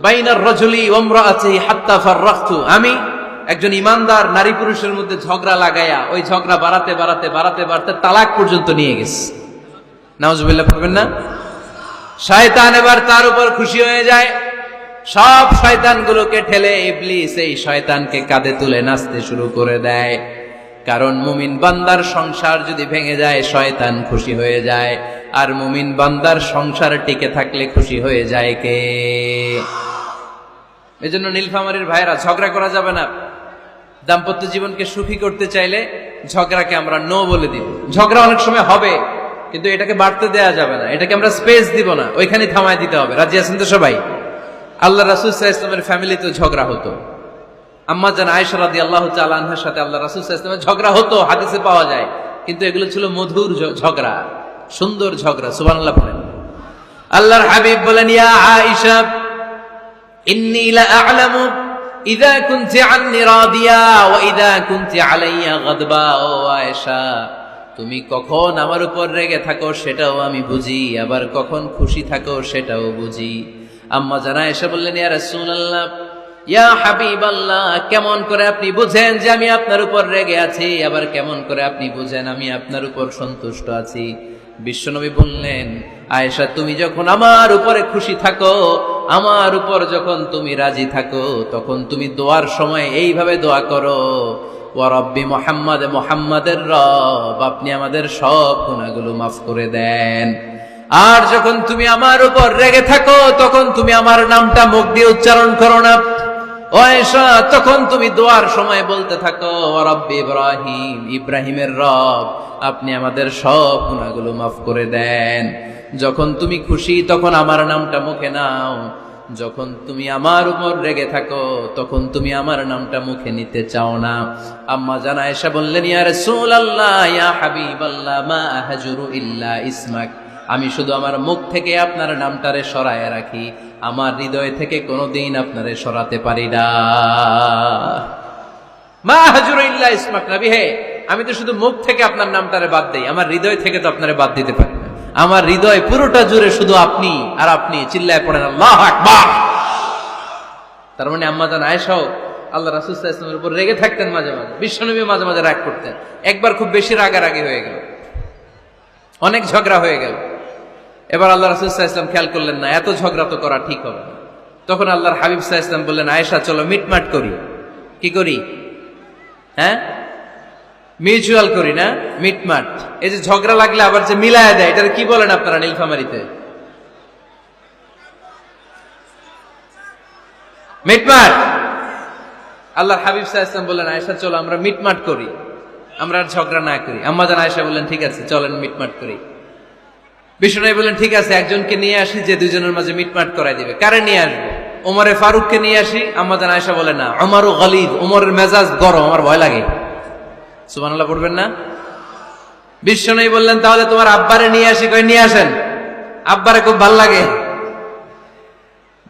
বাইনার রাজুলি ওয়া ইমরাআতিহি হাত্তা ফাররাখতু। আমি একজন ইমানদার নারী পুরুষের মধ্যে ঝগড়া লাগাইয়া ওই ঝগড়া বাড়াতে বাড়াতে বাড়াতে বাড়াতে তালাক পর্যন্ত নিয়ে গেছে। নাউজুবিল্লাহ পড়বেন না? শয়তান এবার তার উপর খুশি হয়ে যায়, সব শয়তানগুলোকে ঠেলে ইবলিস এই শয়তানকে কাঁধে তুলে নাচতে শুরু করে দেয়। কারণ মুমিন বান্দার সংসার যদি ভেঙে যায় শয়তান খুশি হয়ে যায়, আর মুমিন বান্দার সংসার টিকে থাকলে খুশি হয়ে যায় কে? এজন্য নীলফামারীর ভাইরা, ঝগড়া করা যাবে না। দাম্পত্য জীবনকে সুখী করতে চাইলে ঝগড়াকে আমরা নো বলে দিব। ঝগড়া অনেক সময় হবে, কিন্তু এটাকে বাড়তে দেয়া যাবে না, এটাকে আমরা স্পেস দিব না, ওইখানে থামায় দিতে হবে। রাজি আছেন তো সবাই? আল্লাহ রাসূল সাল্লাল্লাহু আলাইহি ওয়াসাল্লামের ফ্যামিলিতে ঝগড়া হতো। আম্মা জান আয়েশা রাদিয়াল্লাহু তাআলা আনহার সাথে আল্লাহ রাসূল সাল্লাল্লাহু আলাইহি ওয়াসাল্লামের ঝগড়া হতো, হাদিসে পাওয়া যায়। কিন্তু এগুলো ছিল মধুর ঝগড়া, সুন্দর ঝগড়া। সুবহানাল্লাহ বলেন। আল্লাহর হাবিব বলেন, ইয়া আয়েশা ইন্নী লা আ'লামু ইযা কুনতি আন্নী রাদিয়া ওয়া ইযা কুনতি আলাইয়া গাদবা। ও আয়েশা, তুমি কখন আমার উপর রেগে থাকো সেটাও আমি বুঝি, আবার কখন খুশি থাকো সেটাও বুঝি। আম্মা জান আয়েশা বললেন, ইয়া রাসূলুল্লাহ, ইয়া হাবিবাল্লাহ, কেমন করে আপনি বুঝেন যে আমি আপনার উপর রেগে আছি, আবার কেমন করে আপনি বুঝেন আমি আপনার উপর সন্তুষ্ট আছি? বিশ্বনবী বললেন, আয়েশা, তুমি যখন আমার উপরে খুশি থাকো, আমার উপর যখন তুমি রাজি থাকো, তখন তুমি দোয়ার সময় এইভাবে দোয়া করো, ওয়া রব্বি মুহাম্মাদ, মুহাম্মাদের রব, আপনি আমাদের সব গুনাহগুলো মাফ করে দেন। আর যখন তুমি আমার উপর রেগে থাকো, তখন তুমি আমার নামটা মুখ দিয়ে উচ্চারণ করো না। ও আয়েশা, তখন তুমি দোয়ার সময় বলতে থাকো, ওয়া রব্বি ইব্রাহিম, ইব্রাহিমের রব, আপনি আমাদের সব গুনাহগুলো মাফ করে দেন। যখন তুমি খুশি তখন আমার নামটা মুখে নাও, যখন তুমি আমার উপর রেগে থাকো তখন তুমি আমার নামটা মুখে নিতে চাও না। আম্মা জান আয়েশা বললেন, ইয়া রাসূলুল্লাহ, ইয়া হাবিবাল্লাহ, মা আহজুরু ইল্লা ইসমাক, আমি শুধু আমার মুখ থেকে আপনার নামটারে সরায় রাখি, আমার হৃদয় থেকে কোনোদিন আপনারে সরাতে পারি না। মা আহজুরু ইল্লা ইসমাক, নবী হে, আমি তো শুধু মুখ থেকে আপনার নামটারে বাদ দেই, আমার হৃদয় থেকে তো আপনারে বাদ দিতে পারি না। আমার হৃদয় পুরোটা জুড়ে শুধু আপনি আর আপনি। চিল্লায় পড়েন আল্লাহু আকবার। তার মানে আম্মা জান আয়েশাও আল্লাহ রাসূল সাল্লাল্লাহু আলাইহি ওয়াসাল্লামের উপর রেগে থাকতেন মাঝে মাঝে, বিশ্বনবী মাঝে মাঝে রাগ করতেন। একবার খুব বেশি রাগারাগি হয়ে গেল, অনেক ঝগড়া হয়ে গেল। এবার আল্লাহ রাসূল সাল্লাল্লাহু আলাইহি ওয়াসাল্লাম খেয়াল করলেন না, এত ঝগড়া তো করা ঠিক হবে না। তখন আল্লাহর হাবিব সাল্লাল্লাহু আলাইহি ওয়াসাল্লাম বললেন, আয়েশা চলো মিটমাট করি। কি করি? হ্যাঁ, মিউচুয়াল করি না, মিটমাট। এই যে ঝগড়া লাগলে আবার যে মিলায়া দেয়, এটার কি বলেন আপনারা নীলফামারীতে? মিটমাট। আল্লাহর হাবিব সাল্লাল্লাহু আলাইহি ওয়াসাল্লাম বললেন, আয়েশা চলো আমরা মিটমাট করি, আমরা আর ঝগড়া না করি। আম্মা জান আয়েশা বললেন, ঠিক আছে চলেন মিটমাট করি। বিষ্ণু বললেন, ঠিক আছে একজনকে নিয়ে আসি যে দুজনের মাঝে মিটমাট করাই দিবে। কারে নিয়ে আসবো? ওমরে ফারুককে নিয়ে আসি। আম্মা জান আয়েশা বলে, না, ওমরও গালিদ, ওমরের মেজাজ গরম, আমার ভয় লাগে। সুবহানাল্লাহ পড়বেন না? বিষ্ণু বললেন, তাহলে তোমার আব্বারে নিয়ে আসি। কই নিয়ে আসেন, আব্বারে খুব ভাল লাগে।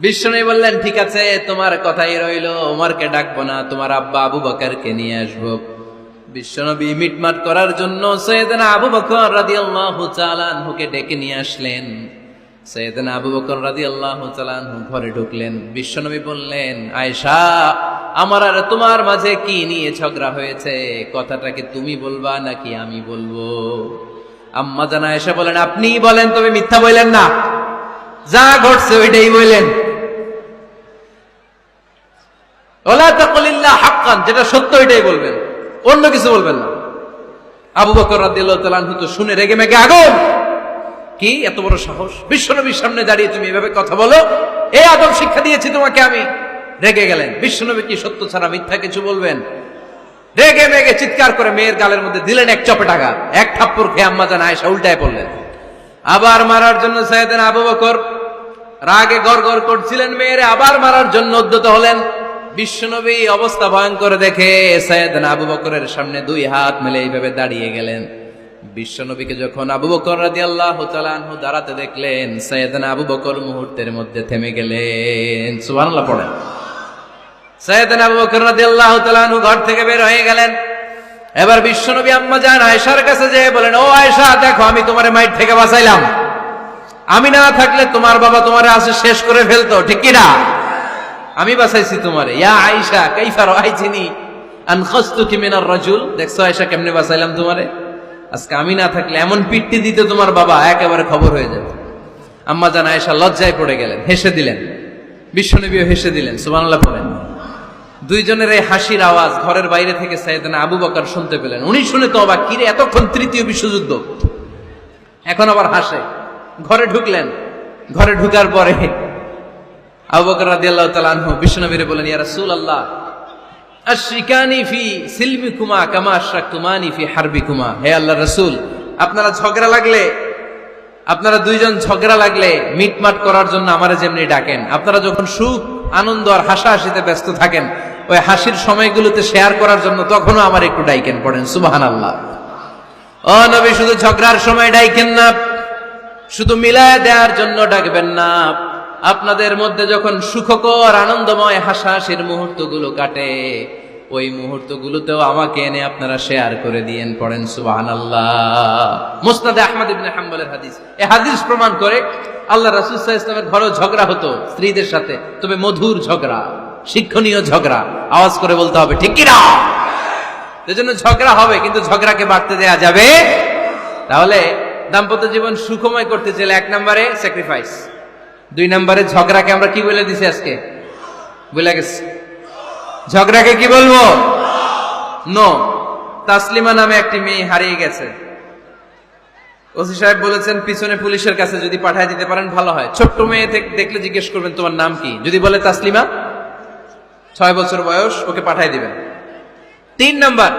বিষ্ণু বললেন, ঠিক আছে তোমার কথাই রইল, ওমরকে ডাকবো না, তোমার আব্বা আবু বকরকে নিয়ে আসবো। বিশ্বনবী মিটমাট করার জন্য সাইয়েদনা আবু বকর রাদিয়াল্লাহু তাআলা আনহুকে ডেকে নিয়ে আসলেন। সাইয়েদনা আবু বকর রাদিয়াল্লাহু তাআলা আনহু ঘরে ঢুকলেন। বিশ্বনবী বললেন, আয়েশা, আমার আর তোমার মাঝে কি নিয়ে ঝগড়া হয়েছে? কথাটা কি তুমি বলবা নাকি আমি বলবো? আম্মা জান আয়েশা বলেন, আপনিই বলেন, তবে মিথ্যা বললেন না, যা ঘটছে ওইটাই বললেন। ওয়ালা তাকুলিল্লাহ হাক্কান, যেটা সত্য ওইটাই বলবেন, অন্য কিছু বলবেন না। আবু বকর রাদিয়াল্লাহু তাআলা আনহু তো শুনে রেগে মেগে আগুন। কি এত বড় সাহস, বিশ্বনবীর সামনে দাঁড়িয়ে তুমি এভাবে কথা বলো? এই আদব শিক্ষা দিয়েছি তোমাকে আমি। রেগে গেলেন। বিশ্বনবী কি সত্য ছাড়া মিথ্যা কিছু বলবেন? রেগে মেগে চিৎকার করে মেয়ের গালের মধ্যে দিলেন এক চপেটাঘাত। এক থাপ্পড় খেয়ে আম্মা জান আয়েশা উল্টায় পড়লেন। আবার মারার জন্য সাইয়েদনা আবু বকর রাগে গড়গড় করছিলেন, মেয়েরে আবার মারার জন্য উদ্যত হলেন। বিশ্বনবী অবস্থা ভয়ঙ্কর দেখে সাইয়েদনা আবু বকরের সামনে দুই হাত মেলে এইভাবে দাঁড়িয়ে গেলেন। বিশ্বনবীকে যখন আবু বকর রাদিয়াল্লাহু তাআলা আনহু দাঁড়াতে দেখলেন, সাইয়েদনা আবু বকর মুহূর্তের মধ্যে থেমে গেলেন। সুবহানাল্লাহ পড়েন। সাইয়েদনা আবু বকর রাদিয়াল্লাহু তাআলা আনহু ঘর থেকে বের হয়ে গেলেন। এবার বিশ্বনবী আম্মা জান আয়েশার কাছে যেয়ে বলেন, ও আয়েশা, দেখো আমি তোমারে মাইর থেকে বাঁচাইলাম, আমি না থাকলে তোমার বাবা তোমারে আসে শেষ করে ফেলতো, ঠিক কি না? আমি বাঁচাইছি তোমারে। ইয়া আয়েশা কাইফা রাআইতিনি আনখাসতুকি মিনার রাজুল, দেখছো আয়েশা কেমনে বাঁচাইলাম তোমারে। আজকে আমি না থাকলে এমন পিট্টি দিতে তোমার বাবা একেবারে খবর হয়ে যেত। আম্মা জান আয়েশা লজ্জায় পড়ে গেলেন, হেসে দিলেন, বিশ্বনবীও হেসে দিলেন, সুবহানাল্লাহ পড়েন। দুইজনের এই হাসির আওয়াজ ঘরের বাইরে থেকে সাইয়েদনা আবু বকর শুনতে পেলেন। উনি শুনে তো অবাক, কিরে এতক্ষণ তৃতীয় বিশ্বযুদ্ধ, এখন আবার হাসে। ঘরে ঢুকলেন, ঘরে ঢুকার পরে আবু বকর রাদিয়াল্লাহু তাআলা আনহু বিশ্বনবীরে বলেন, ইয়া রাসূলুল্লাহ আশরিকানি ফি সিলমিকুমা কামা আশরাকতুমানি ফি হারবিকুমা। হে আল্লাহর রাসূল, আপনারা ঝগড়া লাগলে, আপনারা দুইজন ঝগড়া লাগলে মিটমাট করার জন্য আমারে যেমনি ডাকেন, আপনারা যখন সুখ আনন্দ আর হাসাহাসিতে ব্যস্ত থাকেন ওই হাসির সময়গুলোতে শেয়ার করার জন্য তখনও আমার একটু ডাইকেন। পড়েন সুবহানাল্লাহ। ও নবী, শুধু ঝগড়ার সময় ডাইকেন না, শুধু মিলায় দেওয়ার জন্য ডাকবেন না। আপনাদের মধ্যে যখন সুখকর আনন্দময় হাসাহাসির মুহূর্তগুলো কাটে ওই মুহূর্তগুলোতেও আমাকে এনে আপনারা শেয়ার করে দিয়েন। পড়েন সুবহানাল্লাহ। মুসনাদে আহমদ ইবনে হাম্বলের হাদিস। এই হাদিস প্রমাণ করে আল্লাহ রাসূল সাল্লাল্লাহু আলাইহি ওয়াসাল্লামের ঘরেও ঝগড়া হতো স্ত্রীদের সাথে, তবে মধুর ঝগড়া, শিক্ষণীয় ঝগড়া। আওয়াজ করে বলতে হবে ঠিক কি না? এজন্য ঝগড়া হবে, কিন্তু ঝগড়াকে বাড়তে দেয়া যাবে। তাহলে দাম্পত্য জীবন সুখময় করতে চাইলে 1 নম্বরে স্যাক্রিফাইস, 2 নম্বরে ঝগড়াকে আমরা কি বলে দিছি আজকে? বলে গেছি ঝগড়াকে কি বলবো? নো। তাসলিমা নামে একটি মেয়ে হারিয়ে গেছে। ওসি সাহেব বলেছেন পিছনে পুলিশের কাছে যদি পাঠিয়ে দিতে পারেন ভালো হয়। ছোট্ট মেয়ে দেখলে জিজ্ঞেস করবেন তোমার নাম কি, যদি বলে তাসলিমা, 6 বছর বয়স, ওকে পাঠিয়ে দিবেন। 3 নাম্বার,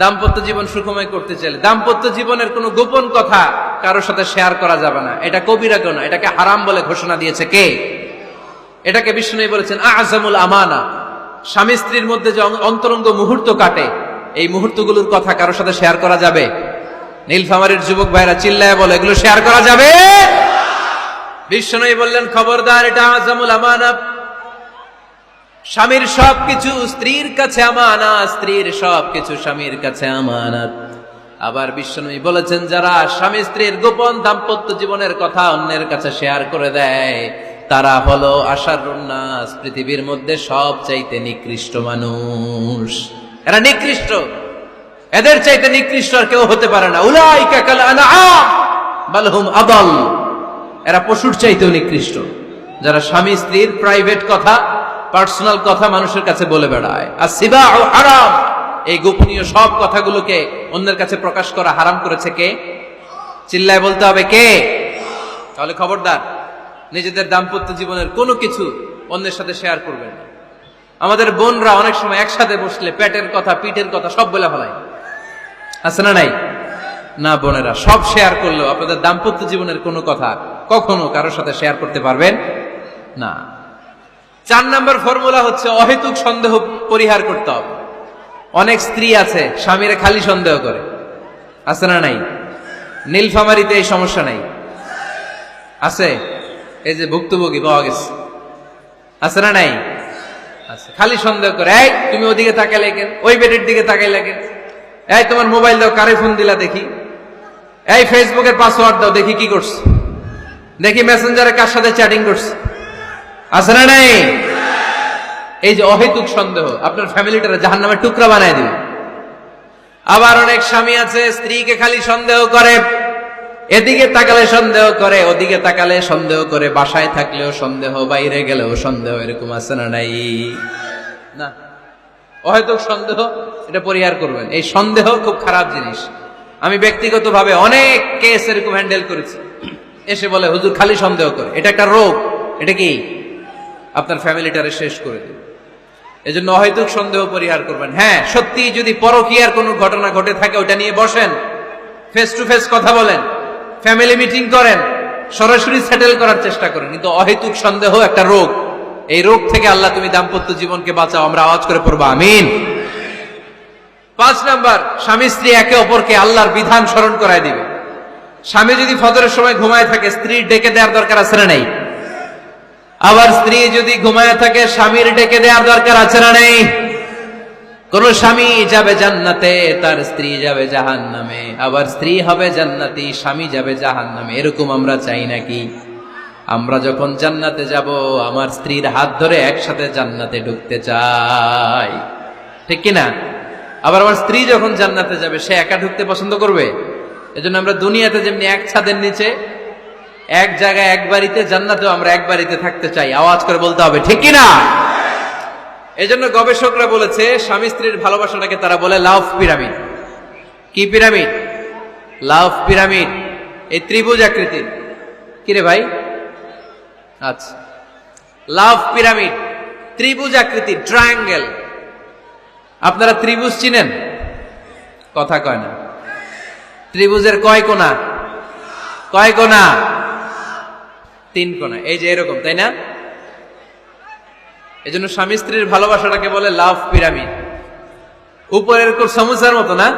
দাম্পত্য জীবন সুখময় করতে চাইলে দাম্পত্য জীবনের কোনো গোপন কথা কারোর সাথে শেয়ার করা যাবে না। এটা কবিরা গুনাহ, এটাকে হারাম বলে ঘোষণা দিয়েছে কে? এটাকে বিষ্ণু বলেছেন আযমুল আমানা। স্বামী স্ত্রীর মধ্যে যে অন্তরঙ্গ মুহূর্ত কাটে এই মুহূর্তগুলোর কথা কারোর সাথে শেয়ার করা যাবে? নীলফামারীর যুবক ভাইরা চিল্লায় বলে এগুলো শেয়ার করা যাবে? বিষ্ণু বললেন খবরদার, এটা আযমুল আমানা। স্বামীর সবকিছু স্ত্রীর কাছে আমানত, স্ত্রীর সবকিছু স্বামীর কাছে আমানত। আবার বিষ্ণু বলেছেন যারা স্বামী স্ত্রীর গোপন দাম্পত্য জীবনের কথা অন্যের কাছে শেয়ার করে দেয় তারা হলো আশারুন নাস, পৃথিবীর মধ্যে সবচাইতে নিকৃষ্ট মানুষ। এরা নিকৃষ্ট, এদের চাইতে নিকৃষ্ট আর কেউ হতে পারে না। উলাইকা কাল আনআম বাল হুম আদাল। এরা পশুর চাইতেও নিকৃষ্ট, যারা স্বামী স্ত্রীর প্রাইভেট কথা, পার্সোনাল কথা মানুষের কাছে বলে বেড়ায়। আর সিবাউ হারাম, এই গোপনীয় সব কথাগুলোকে অন্যের কাছে প্রকাশ করা হারাম করেছে কে? চিল্লায় বলতে হবে কে? তাহলে খবরদার, নিজেদের দাম্পত্য জীবনের কোনো কিছু অন্যের সাথে শেয়ার করবেন না। আমাদের বোনরা অনেক সময় একসাথে বসলে পেটের কথা, পিঠের কথা সব বলে ফেলায়, আছে না নাই? না বোনেরা, সব শেয়ার করলেও আপনাদের দাম্পত্য জীবনের কোনো কথা কখনো কারোর সাথে শেয়ার করতে পারবেন না। 4 নম্বর ফর্মুলা হচ্ছে অহেতুক সন্দেহ পরিহার করতে হবে। অনেক স্ত্রী আছে স্বামীরে খালি সন্দেহ করে, আছে না নাই? নীলফামারীতে এই সমস্যা নাই, আছে? এই যে ভুক্তভোগী পাওয়া গেছে, আছে না নাই? আছে। খালি সন্দেহ করে, এই তুমি ওদিকে তাকাইলে কেন, ওই বেডের দিকে তাকাইলে কেন, এই তোমার মোবাইল দাও, কারে ফোন দিলা দেখি, এই ফেসবুকের পাসওয়ার্ড দাও দেখি কি করছে, দেখি মেসেঞ্জারে কার সাথে চ্যাটিং করছে, আছে না নাই? এই যে অহেতুক সন্দেহ আপনার ফ্যামিলিটারে জাহান্নামের টুকরা বানায় দিবে। আবার অনেক স্বামী আছে স্ত্রীকে খালি সন্দেহ করে, এদিকে তাকালে সন্দেহ করে, ওদিকে তাকালে সন্দেহ করে, বাসায় থাকলেও সন্দেহ, বাইরে গেলেও সন্দেহ, এরকম আছে না নাই? না, অহেতুক সন্দেহ এটা পরিহার করবেন। এই সন্দেহ খুব খারাপ জিনিস। আমি ব্যক্তিগতভাবে অনেক কেস এরকম হ্যান্ডেল করেছি। এসে বলে হুজুর খালি সন্দেহ করে, এটা একটা রোগ। এটা কি? আপনার ফ্যামিলিটারে শেষ করে দেবে। এজন্য অহেতুক সন্দেহ পরিহার করবেন। হ্যাঁ, সত্যি যদি পরকীয়ার কোনো ঘটনা ঘটে থাকে ওটা নিয়ে বসেন, ফেস টু ফেস কথা বলেন, ফ্যামিলি মিটিং করেন, সরাসরি সেটেল করার চেষ্টা করেন। কিন্তু অহেতুক সন্দেহ একটা রোগ। এই রোগ থেকে আল্লাহ তুমি দাম্পত্য জীবনকে বাঁচাও। আমরা আওয়াজ করে পড়বো আমিন। 5 নাম্বার, স্বামী স্ত্রী একে অপরকে আল্লাহর বিধান স্মরণ করায় দিবে। স্বামী যদি ফজরের সময় ঘুমায় থাকে স্ত্রীর ডেকে দেওয়ার দরকার আছে না নেই? আবার স্ত্রী যদি ঘুমায় থাকে স্বামীর ডেকে দেওয়ার দরকার আছে না নেই? কোন স্বামী যাবে জান্নাতে, তার স্ত্রী যাবে জাহান্নামে। আবার স্ত্রী হবে জান্নাতি, স্বামী যাবে জাহান্নামে। এরকম আমরা চাই নাকি? আমরা যখন জান্নাতে যাব আমার স্ত্রীর হাত ধরে একসাথে জান্নাতে ঢুকতে চাই। ঠিক কিনা? আবার আমার স্ত্রী যখন জান্নাতে যাবে সে একা ঢুকতে পছন্দ করবে? এজন্য আমরা দুনিয়াতে যেমনি এক ছাদের নিচে এক জায়গায় এক বাড়িতে, জান্নাতেও আমরা এক বাড়িতে থাকতে চাই। আওয়াজ করে বলতে হবে ঠিক কিনা? এজন্য গবেষকরা বলেছে স্বামী স্ত্রীর ভালোবাসাটাকে তারা বলে লাভ পিরামিড। কি পিরামিড? লাভ পিরামিড। এই ত্রিভুজ আকৃতির। কিরে ভাই? আচ্ছা, লাভ পিরামিড ত্রিভুজ আকৃতির, ট্রায়াঙ্গেল। আপনারা ত্রিভুজ চিনেন? কথা কয় না। ত্রিভুজের কয় কোণা? কয় কোণা? 3 কোণা। এই যে এরকম, তাই না? এজন্য স্বামী স্ত্রীর ভালোবাসাটাকে বলে লাভ পিরামিড। উপরে এরকম সমুচার মতো না,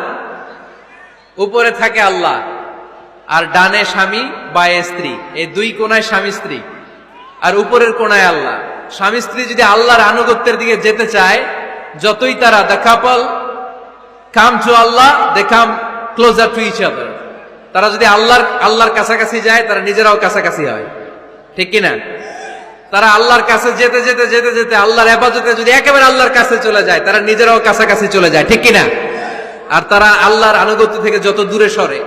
উপরে থাকে আল্লাহ আর ডানে স্বামী বায়ে স্ত্রী, এই 2 কোণায় স্বামী স্ত্রী, আর উপরের কোণায় আল্লাহ। স্বামী স্ত্রী যদি আল্লাহর আনুগত্যের দিকে যেতে চায়, যতই তারা the couple come to Allah, they come closer to each other. তারা যদি আল্লাহর কাছাকাছি যায়, তারা নিজেরাও কাছাকাছি হয়। ঠিক কিনা? তারা আল্লাহর কাছে যেতে যেতে যেতে যেতে আল্লাহর ইবাদতে যদি একেবারে আল্লাহর কাছে চলে যায়, তারা নিজেরাও কাছাকাছি চলে যায়। ঠিক কিনা? আর তারা আল্লাহর আনুগত্য থেকে যত দূরে সরে,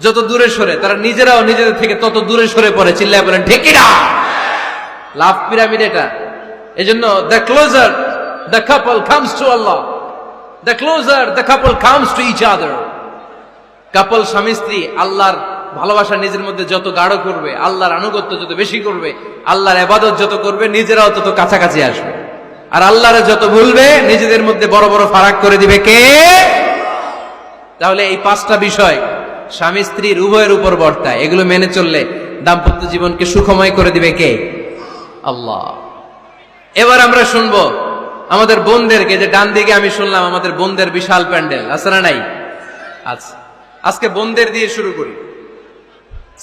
যত দূরে সরে, তারা নিজেরাও নিজেদের থেকে তত দূরে সরে পড়ে। চিল্লায় বলেন ঠিক কিনা? লাভ পিরামিড এটা। এজন্য the closer the couple comes to Allah, the closer the couple comes to each other. Couple স্বামী স্ত্রী আল্লাহর ভালোবাসা নিজের মধ্যে যত গাঢ় করবে, আল্লাহর আনুগত্য যত বেশি করবে, আল্লাহর ইবাদত যত করবে, নিজেরাও তত কাছাকাছি আসবে। আর আল্লাহরে যত ভুলবে, নিজেদের মধ্যে বড় বড় ফারাক করে দিবে কে? তাহলে এই 5টা বিষয় স্বামী স্ত্রীর উভয়ের উপর বর্তায়। এগুলো মেনে চললে দাম্পত্য জীবনকে সুখময় করে দিবে কে? আল্লাহ। এবার আমরা শুনবো আমাদের বোনদেরকে, যে ডান দিকে আমি শুনলাম আমাদের বোনদের বিশাল প্যান্ডেল আছে না নাই? আচ্ছা, আজকে বোনদের দিয়ে শুরু করি।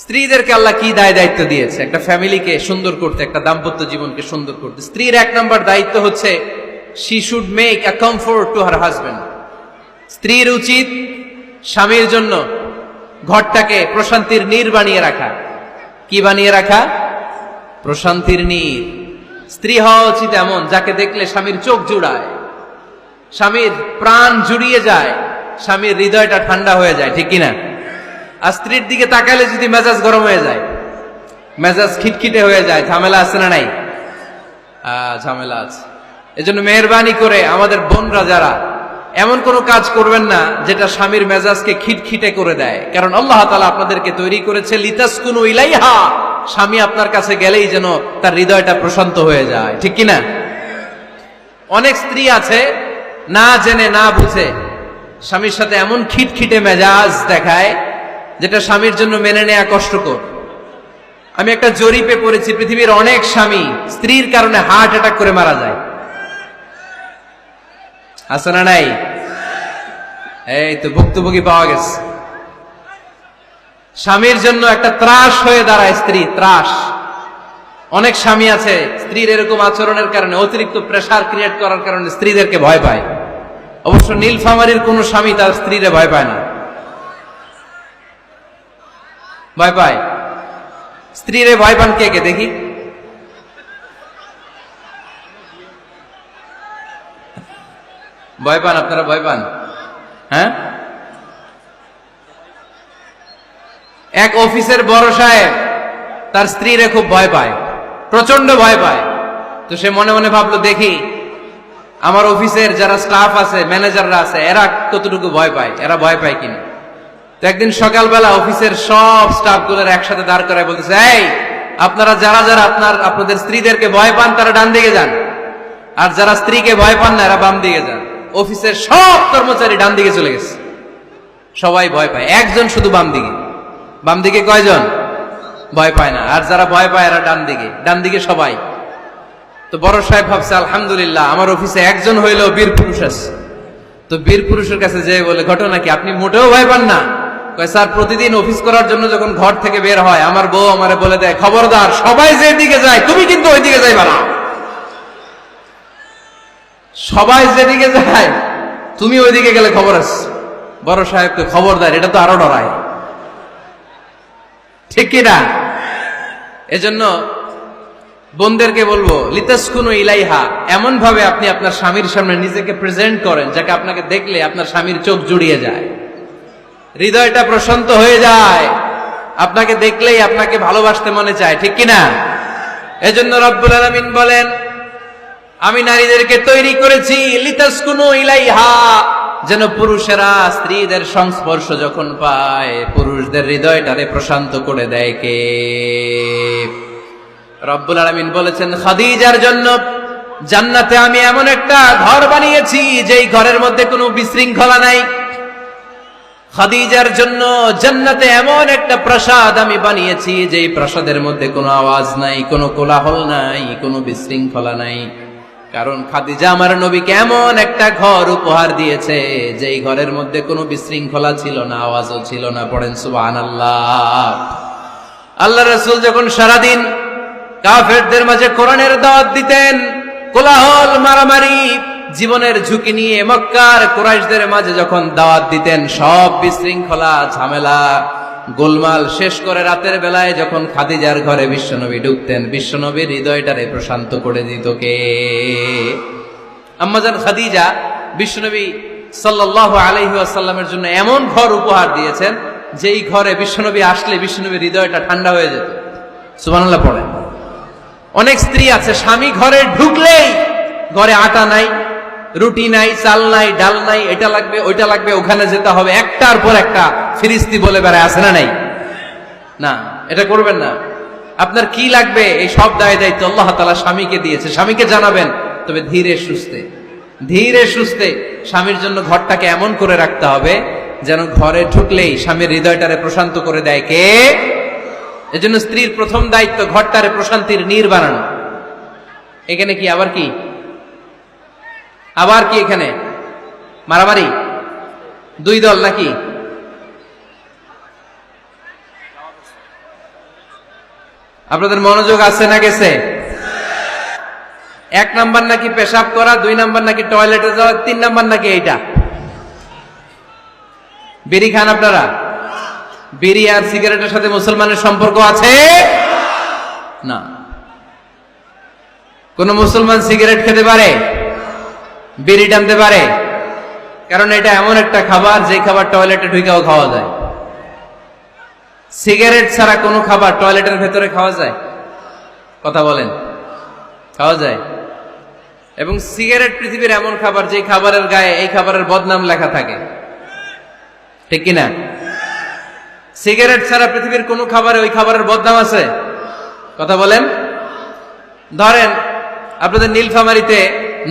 স্ত্রীদেরকে আল্লাহ কি দায়িত্ব দিয়েছে একটা ফ্যামিলিকে সুন্দর করতে, একটা দাম্পত্য জীবনকে সুন্দর করতে? স্ত্রীর 1 নম্বর দায়িত্ব হচ্ছে she should make a comfort to her husband. স্ত্রীর উচিত স্বামীর জন্য ঘরটাকে প্রশান্তির নীর বানিয়ে রাখা। কি বানিয়ে রাখা? প্রশান্তির নীর। স্ত্রী হওয়া উচিত এমন যাকে দেখলে স্বামীর চোখ জুড়ায়, স্বামীর প্রাণ জুড়িয়ে যায়, স্বামীর হৃদয়টা ঠান্ডা হয়ে যায়। ঠিক কিনা? আর স্ত্রীর দিকে তাকালে যদি মেজাজ গরম হয়ে যায়, মেজাজ খিটখিটে হয়ে যায়, ঝামেলা আছে না নাই? ঝামেলা আছে। এজন্য মেহেরবানি করে আমাদের বোনরা যারা, এমন কোন কাজ করবেন না যেটা স্বামীর মেজাজকে খিটখিটে করে দেয়। কারণ আল্লাহ তাআলা আপনাদেরকে তৈরি করেছে লিতাসকুনু ইলাইহা, স্বামী আপনার কাছে গেলেই যেন তার হৃদয়টা প্রশান্ত হয়ে যায়। ঠিক কিনা? অনেক স্ত্রী আছে না জেনে না বুঝে স্বামীর সাথে এমন খিটখিটে মেজাজ দেখায় যেটা স্বামীর জন্য মেনে নেওয়া কষ্টকর। আমি একটা জরিপে পড়েছি, পৃথিবীর অনেক স্বামী স্ত্রীর কারণে হার্ট অ্যাটাক করে মারা যায়। আছে না নাই? এই তো ভুক্তভোগী পাওয়া গেছে। স্বামীর জন্য একটা ত্রাস হয়ে দাঁড়ায় স্ত্রী, ত্রাস। অনেক স্বামী আছে স্ত্রীর এরকম আচরণের কারণে, অতিরিক্ত প্রেসার ক্রিয়েট করার কারণে স্ত্রীদেরকে ভয় পায়। অবশ্য নীলফামারীর কোন স্বামী তার স্ত্রীরে ভয় পায় না। ভয় পায়? স্ত্রীরে ভয় পান কে কে দেখি? ভয় পান? আপনারা ভয় পান? হ্যাঁ? এক অফিসের বড় সাহেব তার স্ত্রীরে খুব ভয় পায়, প্রচন্ড ভয় পায়। তো সে মনে মনে ভাবলো, দেখি আমার অফিসের যারা স্টাফ আছে, ম্যানেজাররা আছে, এরা কতটুকু ভয় পায়, এরা ভয় পায় কিনা। তো একদিন সকালবেলা অফিসের সব স্টাফ গুলোর একসাথে দাঁড় করায় বলতেছে, এই আপনারা যারা যারা আপনাদের স্ত্রীদেরকে ভয় পান তারা ডান দিকে যান, আর যারা স্ত্রীকে ভয় পান না এরা বাম দিকে যান। অফিসের সব কর্মচারী ডান দিকে চলে গেছে, সবাই ভয় পায়, একজন শুধু বাম দিকে। বাম দিকে কয়জন? ভয় পায় না। আর যারা ভয় পায় এরা ডান দিকে, ডান দিকে সবাই। তো বড় সাহেব ভাবছে, আলহামদুলিল্লাহ আমার অফিসে একজন হইলেও বীর পুরুষ আছে। তো বীর পুরুষের কাছে যেয়ে বলে, ঘটনা কি, আপনি মোটেও ভয় পান না? কয়, স্যার প্রতিদিন অফিস করার জন্য যখন ঘর থেকে বের হয় আমার বউ আমারে বলে দেয়, খবরদার সবাই যেদিকে যায় তুমি কিন্তু ওইদিকে যাইবা না, সবাই যেদিকে যায় তুমি ওইদিকে গেলে খবর আছে। বড় সাহেবকে খবরদার, এটা তো আরো ডরায়। ঠিক কিনা? এজন্য বোনদেরকে বলবো লিতাসকুনু ইলাইহা, এমন ভাবে আপনি আপনার স্বামীর সামনে নিজেকে প্রেজেন্ট করেন যাকে আপনাকে দেখলে আপনার স্বামীর চোখ জুড়িয়ে যায়, হৃদয়টা প্রশান্ত হয়ে যায়, আপনাকে দেখলেই আপনাকে ভালোবাসতে মনে চায়, ঠিক কিনা? এজন্য রব্বুল আলামিন বলেন, আমি নারীদেরকে তৈরি করেছি লিতাসকুনু ইলাইহা, যেন পুরুষেরা স্ত্রীদের সংস্পর্শ যখন পায় পুরুষদের হৃদয়টারে প্রশান্ত করে দেয় কে? রব্বুল আলামিন বলেছেন খাদিজার জন্য জান্নাতে আমি এমন একটা ঘর বানিয়েছি যেই ঘরের মধ্যে কোনো বিশৃঙ্খলা নাই। খাদিজার জন্য জান্নাতে এমন একটা প্রাসাদ আমি বানিয়েছি যেই প্রাসাদের মধ্যে কোনো আওয়াজ নাই, কোনো কোলাহল নাই, কোনো বিশৃঙ্খলা নাই। কারণ খাদিজা আমার নবীকে এমন একটা ঘর উপহার দিয়েছে যেই ঘরের মধ্যে কোনো বিশৃঙ্খলা ছিল না, আওয়াজও ছিল না। পড়েন সুবহানাল্লাহ। আল্লাহ রাসূল যখন সারাদিন কাফেরদের মাঝে কোরআনের দাওয়াত দিতেন, কোলাহল মারামারি জীবনের ঝুঁকি নিয়ে মক্কার কুরাইশদের মাঝে যখন দাওয়াত দিতেন, সব বিশৃঙ্খলা ঝামেলা গোলমাল শেষ করে রাতের বেলায় যখন খাদিজার ঘরে বিশ্বনবী ঢুকতেন, বিশ্বনবীর হৃদয়টারে প্রশান্ত করে দিত কে? আম্মাজান খাদিজা বিশ্বনবী সাল্লাল্লাহু আলাইহি ওয়াসাল্লামের জন্য এমন ঘর উপহার দিয়েছেন যেই ঘরে বিশ্বনবী আসলে বিশ্বনবীর হৃদয়টা ঠান্ডা হয়ে যেত। সুবহানাল্লাহ পড়েন। অনেক স্ত্রী আছে স্বামী ঘরে ঢুকলেই ঘরে আটা নাই, রুটি নাই, চাল নাই, ডাল নাই, এটা লাগবে ওইটা লাগবে, ওখানে যেতে হবে, একটার পর একটা ফিরিস্তি বলে বেড়ায়, আছে না নাই? না, এটা করবেন না। আপনার কি লাগবে এই সব দায় দায়িত্ব আল্লাহ তাআলা স্বামীকে দিয়েছে, স্বামীকে জানাবেন। তবে ধীরে সুস্থে ধীরে সুস্থে স্বামীর জন্য ঘরটাকে এমন করে রাখতে হবে যেন ঘরে ঢুকলেই স্বামীর হৃদয়টারে প্রশান্ত করে দেয় কে? এজন্য স্ত্রীর প্রথম দায়িত্ব ঘরটারে প্রশান্তির নীড় বানানো। এখানে কি আবার কি এখানে মারামারি? দুই দল নাকি? আপনাদের মনোযোগ আছে না গেছে? এক নাম্বার নাকি পেশাব করা, দুই নাম্বার নাকি টয়লেটে যাওয়া, তিন নাম্বার নাকি এইটা। বিড়ি খান আপনারা? বিড়ি আর সিগারেটের সাথে মুসলমানের সম্পর্ক আছে না। কোন মুসলমান সিগারেট খেতে পারে? বিড়ি টানতে পারে? কারণ এটা এমন একটা খাবার যে খাবার টয়লেটে ঢুকেও খাওয়া যায়। সিগারেট ছাড়া কোনো খাবার টয়লেটের ভেতরে খাওয়া যায়? কথা বলেন, খাওয়া যায়? এবং সিগারেট পৃথিবীর এমন খাবার যে খাবারের গায়ে এই খাবারের বদনাম লেখা থাকে, ঠিক কিনা? সিগারেট ছাড়া পৃথিবীর কোন খাবারে ওই খাবারের বদনাম আছে? কথা বলেন। ধরেন আপনাদের নীলফামারীতে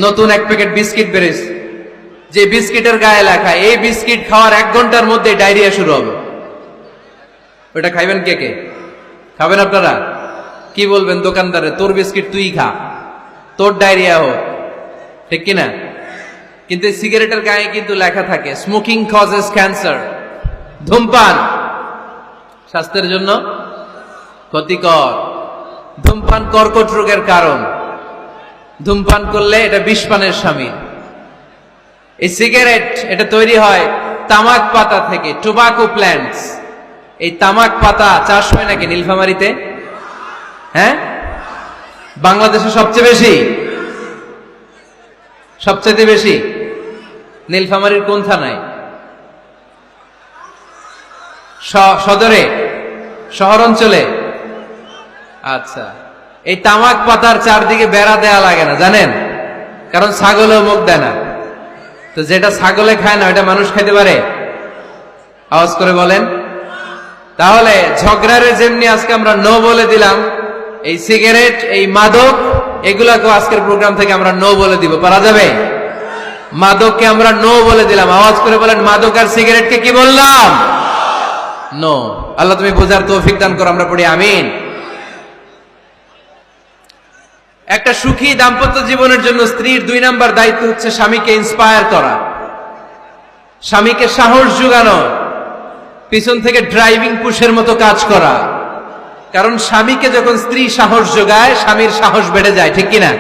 নতুন এক প্যাকেট বিস্কিট বেরিয়েছে, যে বিস্কিটের গায়ে লেখা এই বিস্কিট খাওয়ার 1 ঘন্টার মধ্যে ডায়রিয়া শুরু হবে। ওটা খাইবেন কে কে? খাবেন আপনারা? কি বলবেন দোকানদারে, তোর বিস্কিট তুই খা, তোর ডায়রিয়া হোক, ঠিক কিনা? কিন্তু সিগারেটের গায়ে কিন্তু লেখা থাকে স্মোকিং কজেস ক্যান্সার, ধূমপান স্বাস্থ্যের জন্য ক্ষতিকর, ধূমপান কর্কট রোগের কারণ, ধূমপান করলে এটা বিষপানের শামিল। এই সিগারেট এটা তৈরি হয় তামাক পাতা থেকে, টোবাকো প্ল্যান্টস। এই তামাক পাতা চাষ হয় নাকি নীলফামারীতে? হ্যাঁ, বাংলাদেশে সবচেয়ে বেশি নীলফামারীর কোন থানায়? সদরে, শহর অঞ্চলে। আচ্ছা, এই তামাক পাতার চারদিকে বেড়া দেয়া লাগে না জানেন? কারণ ছাগলেও মুখ দেয় না। তো যেটা ছাগলে খায় না ওটা মানুষ খাইতে পারে? আওয়াজ করে বলেন। তাহলে ঝগড়ারে যেমনি আজকে আমরা নো বলে দিলাম, এই সিগারেট, এই মাদক, এগুলাকেও আজকের প্রোগ্রাম থেকে আমরা নো বলে দিব। পারা যাবে? মাদককে আমরা নো বলে দিলাম। আওয়াজ করে বলেন, মাদক আর সিগারেটকে কি বললাম? নো। আল্লাহ তুমি বোঝার তৌফিক দান করো, আমরা পড়ি আমিন। একটা সুখী দাম্পত্য জীবনের জন্য স্ত্রীর 2 নাম্বার দায়িত্ব হচ্ছে স্বামীকে ইন্সপায়ার করা, স্বামীকে সাহস যোগানো, পিছন থেকে ড্রাইভিং পুশের মতো কাজ করা। কারণ স্বামীকে যখন স্ত্রী সাহস যোগায়, স্বামীর সাহস বেড়ে যায়, ঠিক কিনা?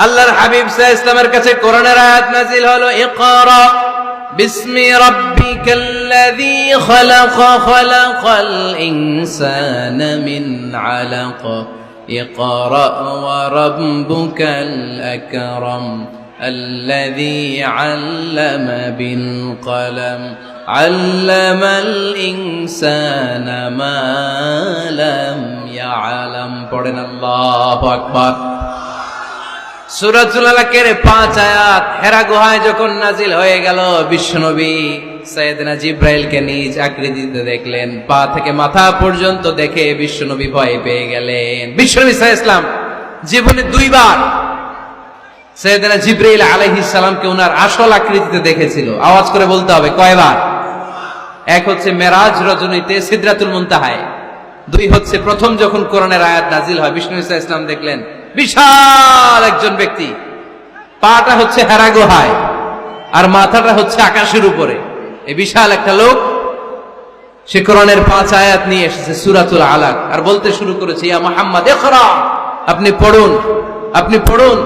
আল্লাহর হাবিব সাল্লাল্লাহু আলাইহি ওয়াসাল্লামের কাছে কোরআনের আয়াত নাযিল হলো, ইকরা বিসমি রাব্বিকাল্লাযী খালাক, খালাকাল ইনসানা মিন আলাক, ইকরা ওয়া রাব্বুকাল আকরাম الذي علم بالقلم علم الإنسان ما لم يعلم পড়েন আল্লাহু আকবার। সূরাতুল আলাকের 5 আয়াত হেরা গুহায় যখন নাজিল হয়ে গেল, বিশ্বনবী সাইয়েদনা জিব্রাইলকে নিজ আকৃতিতে দেখলেন, পা থেকে মাথা পর্যন্ত দেখে বিশ্বনবী ভয় পেয়ে গেলেন। বিশ্বনবী সাল্লাল্লাহু আলাইহি ওয়াসাল্লাম জীবনে দুইবার সাইয়েদনা জিব্রাইল আলাইহিস সালামকে ওনার আসল আকৃতিতে দেখেছিল। আওয়াজ করে বলতে হবে কয়বার? এক হচ্ছে মেরাজ রজনীতে সিদরাতুল মুনতাহায়, দুই হচ্ছে প্রথম যখন কোরআনের আয়াত নাজিল হয় বিষ্ণু ইসা ইসলাম দেখলেন বিশাল একজন ব্যক্তি, পাটা হচ্ছে হেরা গুহায় আর মাথাটা হচ্ছে আকাশের উপরে। এই বিশাল একটা লোক সে কোরআনের 5 আয়াত নিয়ে এসেছে সূরাতুল আলাক, আর বলতে শুরু করেছে ইয়া মুহাম্মদ ইকরা, আপনি পড়ুন, আপনি পড়ুন,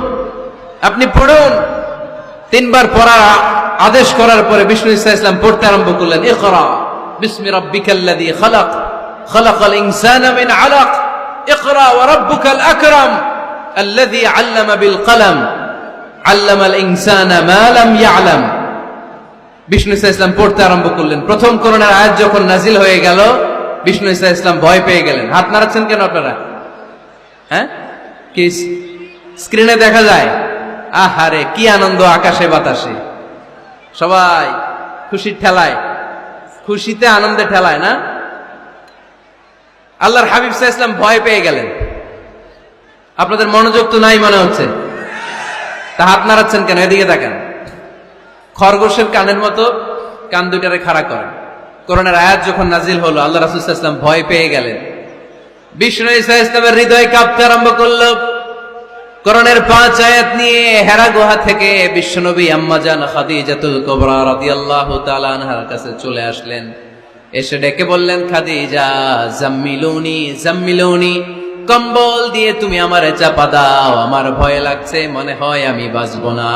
আপনি পড়ুন। 3 বার পড়ার আদেশ করার পরে বিষ্ণু ইসা ইসলাম পড়তে আরম্ভ করলেন ইকরা বিসমি রাব্বিকাল্লাযী খালাক খালাকাল ইনসানা মিন আলাক ইকরা ওয়া রাব্বুকাল আকরাম আল্লাযী আল্লামা বিল কলম আল্লামাল ইনসানা মা লাম ইয়ালাম। বিষ্ণু ইসা ইসলাম পড়তে আরম্ভ করলেন। প্রথম কোরআনের আয়াত যখন নাজিল হয়ে গেল বিষ্ণু ইসা ইসলাম ভয় পেয়ে গেলেন। হাত নাড়াচ্ছেন কেন আপনারা? হ্যাঁ, কি স্ক্রিনে দেখা যায়? আহারে কি আনন্দ আকাশে বাতাসে, সবাই খুশির ঠেলায়, খুশিতে আনন্দে ঠেলায় না? আল্লাহর হাবিব সাল্লাল্লাহু আলাইহি ওয়াসাল্লাম ভয় পেয়ে গেলেন। আপনাদের মনোযোগ তো নাই মনে হচ্ছে, তা হাত নাড়াচ্ছেন কেন? এদিকে দেখেন। খরগোশের কানের মতো কান দুইটারে খাড়া করেন। কোরআনের আয়াত যখন নাজিল হলো আল্লাহ রাসূল সাল্লাল্লাহু আলাইহি ওয়াসাল্লাম ভয় পেয়ে গেলেন। বিষ্ণু ইসা ইসলামের হৃদয় কাঁপতে আরম্ভ করলো। কোরআনের 5 আয়াত নিয়ে হেরা গুহা থেকে বিশ্বনবী আম্মা জান খাদিজাতুল কুবরা রাদিয়াল্লাহু তাআলা আনহার কাছে চলে আসলেন। এসে ডেকে বললেন খাদিজা জাম্মিলুনি জাম্মিলুনি, কম্বল দিয়ে তুমি আমারে চাপা দাও, আমার ভয় লাগছে, মনে হয় আমি বাঁচবো না।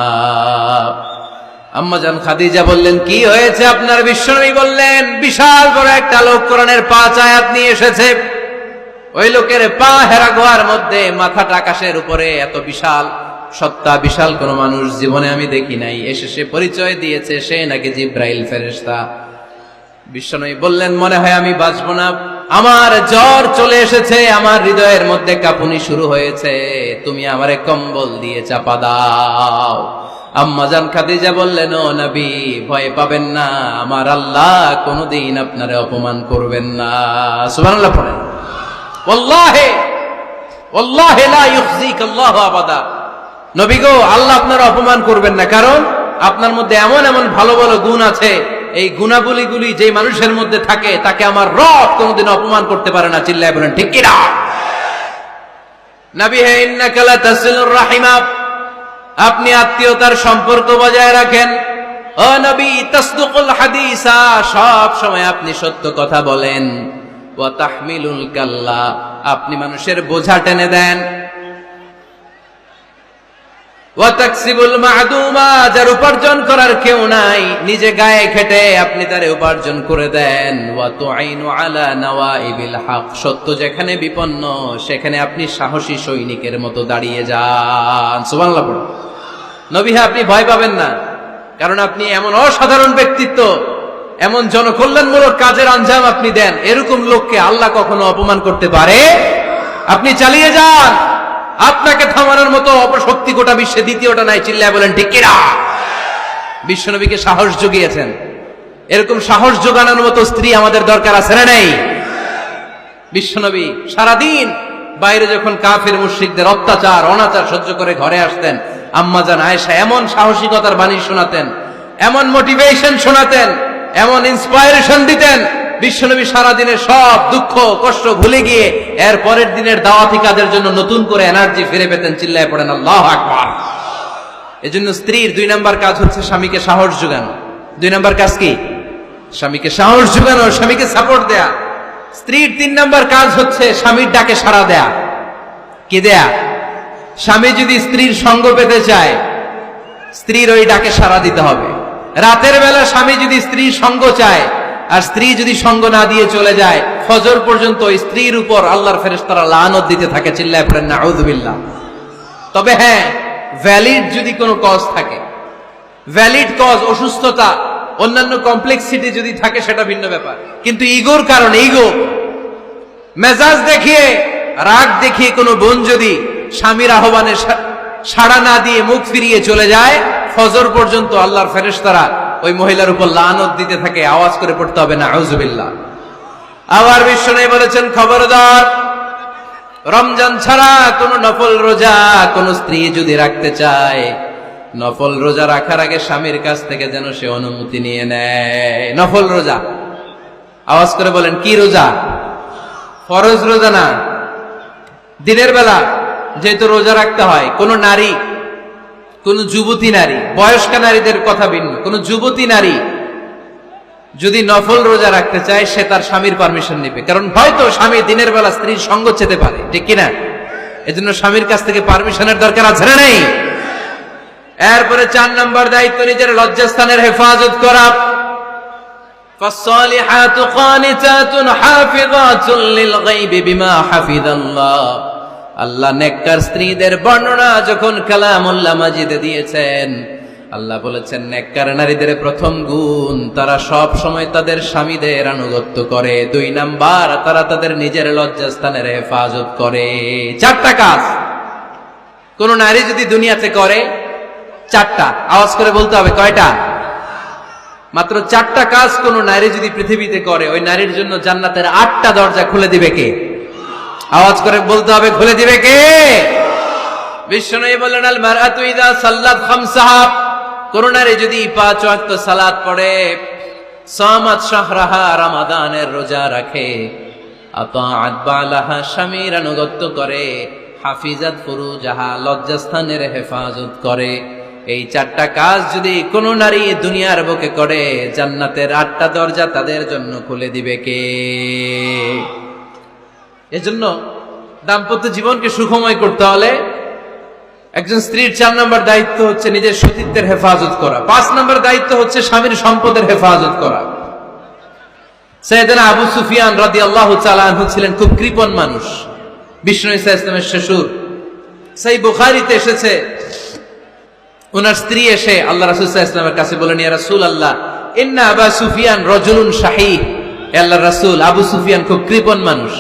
আম্মা জান খাদিজা বললেন কি হয়েছে আপনার? বিশ্বনবী বললেন বিশাল বড় একটা লোক কোরআনের 5 আয়াত নিয়ে এসেছে। ওই লোকের পা হেরা গুহার মধ্যে, মাথাটা আকাশের উপরে, এত বিশাল সত্তা, বিশাল কোন মানুষ জীবনে আমি দেখি নাই। এসে সে পরিচয় দিয়েছে সে নাকি জিব্রাইল ফেরেশতা। বিশ্বনবী বললেন মনে হয় আমি বাঁচবো না, আমার জ্বর চলে এসেছে, আমার হৃদয়ের মধ্যে কাঁপুনি শুরু হয়েছে, তুমি আমারে কম্বল দিয়ে চাপা দাও। আম্মা জান খাদিজা বললেন ও নবী ভয় পাবেন না, আমার আল্লাহ কোনদিন আপনারে অপমান করবেন না। সুবহানাল্লাহ পড়েন। ওয়াল্লাহি ওয়াল্লাহি লা ইউখজিকাল্লাহু আবাদা। নবী গো, আল্লাহ আপনারা অপমান করবেন না, কারণ আপনার মধ্যে এমন এমন ভালো ভালো গুণ আছে, এই গুণাবলীগুলি যে মানুষের মধ্যে থাকে তাকে আমার রব কোনোদিন অপমান করতে পারে না। চিল্লায় বলেন ঠিক কিনা? নবী হে ইন্নাকা লা তাসিলুর রাহিমা, আপনি আত্মীয়তার সম্পর্ক বজায় রাখেন। ও নবী তাসদুকুল হাদিসা, সব সময় আপনি সত্য কথা বলেন। ওয়া তাহমিলুল কাল্লা, আপনি মানুষের বোঝা টেনে দেন। ওয়া তাকসিবুল মা'দুমা, যার উপার্জন করার কেউ নাই নিজে গায়ে খেটে আপনি তারে উপার্জন করে দেন। ওয়া তুআইনু আলা নাওয়াইবিল হক, সত্য যেখানে বিপন্ন সেখানে আপনি সাহসী সৈনিকের মতো দাঁড়িয়ে যান। সুবহানাল্লাহ পড়ুন। নবী হ্যাঁ, আপনি ভয় পাবেন না, কারণ আপনি এমন অসাধারণ ব্যক্তিত্ব, এমন জনকল্যাণমূলক কাজের আঞ্জাম আপনি দেন, এরকম লোককে আল্লাহ কখনো অপমান করতে পারে? আপনি চালিয়ে যান, আপনাকে থামানোর মতো অপশক্তি গোটা বিশ্বে দ্বিতীয়টা নাই। চিল্লায় বলেন ঠিক কিনা? বিশ্বনবীকে সাহস জুগিয়েছেন, এরকম সাহস জোগানোর মতো স্ত্রী আমাদের দরকার আছে না নেই? বিশ্বনবী সারাদিন বাইরে যখন কাফির মুশরিকদের অত্যাচার অনাচার সহ্য করে ঘরে আসতেন, আম্মা জান আয়েশা এমন সাহসিকতার বাণী শোনাতেন, এমন মোটিভেশন শোনাতেন, এমন ইন্সপায়ারেশন দিতেন, বিশ্বনবী সারাদিনের সব দুঃখ কষ্ট ভুলে গিয়ে এর পরের দিনের দাওয়াতি কাজের জন্য নতুন করে এনার্জি ফিরে পেতেন। চিল্লায় পড়েন আল্লাহু আকবার। এজন্য স্ত্রীর 2 নাম্বার কাজ হচ্ছে স্বামীকে সাহস যোগানো। 2 নাম্বার কাজ কি? স্বামীকে সাহস যোগানো, স্বামীকে সাপোর্ট দেয়া। স্ত্রীর 3 নাম্বার কাজ হচ্ছে স্বামীর ডাকে সাড়া দেয়া। কি দেয়া? স্বামী যদি স্ত্রীর সঙ্গ পেতে চায়, স্ত্রীর ওই ডাকে সাড়া দিতে হবে। রাতের বেলা স্বামী যদি স্ত্রীর সঙ্গ চায় আর স্ত্রী যদি সঙ্গ না দিয়ে চলে যায়, ফজর পর্যন্ত ওই স্ত্রীর উপর আল্লাহর ফেরেশতারা লানত দিতে থাকে। চিল্লায় পড়েন নাউযুবিল্লাহ। তবে হ্যাঁ, ভ্যালিড যদি কোনো কজ থাকে, ভ্যালিড কজ, অসুস্থতা, অন্যান্য কমপ্লেক্সিটি যদি থাকে, সেটা ভিন্ন ব্যাপার। কিন্তু ইগোর কারণে, ইগো, মেজাজ দেখিয়ে, রাগ দেখিয়ে কোনো বোন যদি স্বামীর আহ্বানে সাড়া না দিয়ে মুখ ফিরিয়ে চলে যায়, ফজর পর্যন্ত আল্লাহর ফেরেশতারা ওই মহিলার উপর লানত দিতে থাকে। আওয়াজ করে পড়তে হবে নাউযুবিল্লাহ। আবার বিশ্বনবী বলেছেন, খবরদার, রমজান ছাড়া কোন নফল রোজা কোন স্ত্রী যদি রাখতে চায়, নফল রোজা রাখার আগে স্বামীর কাছ থেকে যেন সে অনুমতি নিয়ে নেয়। নফল রোজা, আওয়াজ করে বলেন, কি রোজা? ফরজ রোজা না। দিনের বেলা যেহেতু রোজা রাখতে হয়, কোন নারী, কোন যুবতী নারী, বয়স্ক নারীদের কথা ভিন্ন, কোন যুবতী নারী যদি নফল রোজা রাখতে চায়, সে তার স্বামীর পারমিশন নেবে। কারণ হয়তো স্বামী দিনের বেলা স্ত্রীর সঙ্গ চেতে পারে, ঠিক কিনা? এজন্য স্বামীর কাছ থেকে পারমিশনের দরকার আছে না নেই? এরপরে 4 নম্বর দায়িত্ব, নিজের লজ্জাস্থানের হেফাজত করা। فالصالحات قانتات حافظات للغيب بما حفظ الله। আল্লাহ নেককার স্ত্রীদের বর্ণনা যখন কালামুল্লাহ মাজিদে দিয়েছেন, আল্লাহ বলেছেন নেককার নারীদের প্রথম গুণ, তারা সব সময় তাদের স্বামীদের আনুগত্য করে। 2 নাম্বার, তারা তাদের নিজের লজ্জাস্থানের হেফাজত করে। 4টা কাজ কোন নারী যদি দুনিয়াতে করে, 4টা, আওয়াজ করে বলতে হবে, কয়টা? মাত্র 4টা কাজ কোন নারী যদি পৃথিবীতে করে, ওই নারীর জন্য জান্নাতের 8টা দরজা খুলে দিবে কে? আওয়াজ করে বলতে হবে, খুলে দিবে কে? বিশ্বনবী বললেন, আল মারআতু ইযা সাল্লাত খামসাহা, কোন নারী যদি 5 ওয়াক্ত সালাত পড়ে, সামাত শাহরাহা, রমাদানের রোজা রাখে, আতাআত বালাহা, স্বামীর আনুগত্য করে, হাফিজাত ফুরুজাহা, লজ্জাস্থানের হেফাজত করে। এই 4টা কাজ যদি কোন নারী দুনিয়ার বুকে করে, জান্নাতের 8টা দরজা তাদের জন্য খুলে দিবে কে? এজন্য দাম্পত্য জীবনকে সুখময় করতে হলে একজন স্ত্রীর 4 নম্বর দায়িত্ব হচ্ছে নিজের সতীত্বের হেফাজত করা। 5 নম্বর দায়িত্ব হচ্ছে স্বামীর সম্পদের হেফাজত করা। সাইয়েদনা আবু সুফিয়ান রাদিয়াল্লাহু তাআলা আনহু ছিলেন খুব কৃপণ মানুষ, বিষ্ণু ঈসা ইসলামের শ্বশুর। সেই বুখারীতে এসেছে, ওনার স্ত্রী এসে আল্লাহ রাসূল সাল্লাল্লাহু আলাইহি ওয়াসাল্লামের কাছে বলেন, ইয়া রাসূলুল্লাহ, ইন্না আবা সুফিয়ান রাজুলুন শাহী। হে আল্লাহর রাসূল, আবু সুফিয়ান খুব কৃপণ মানুষ,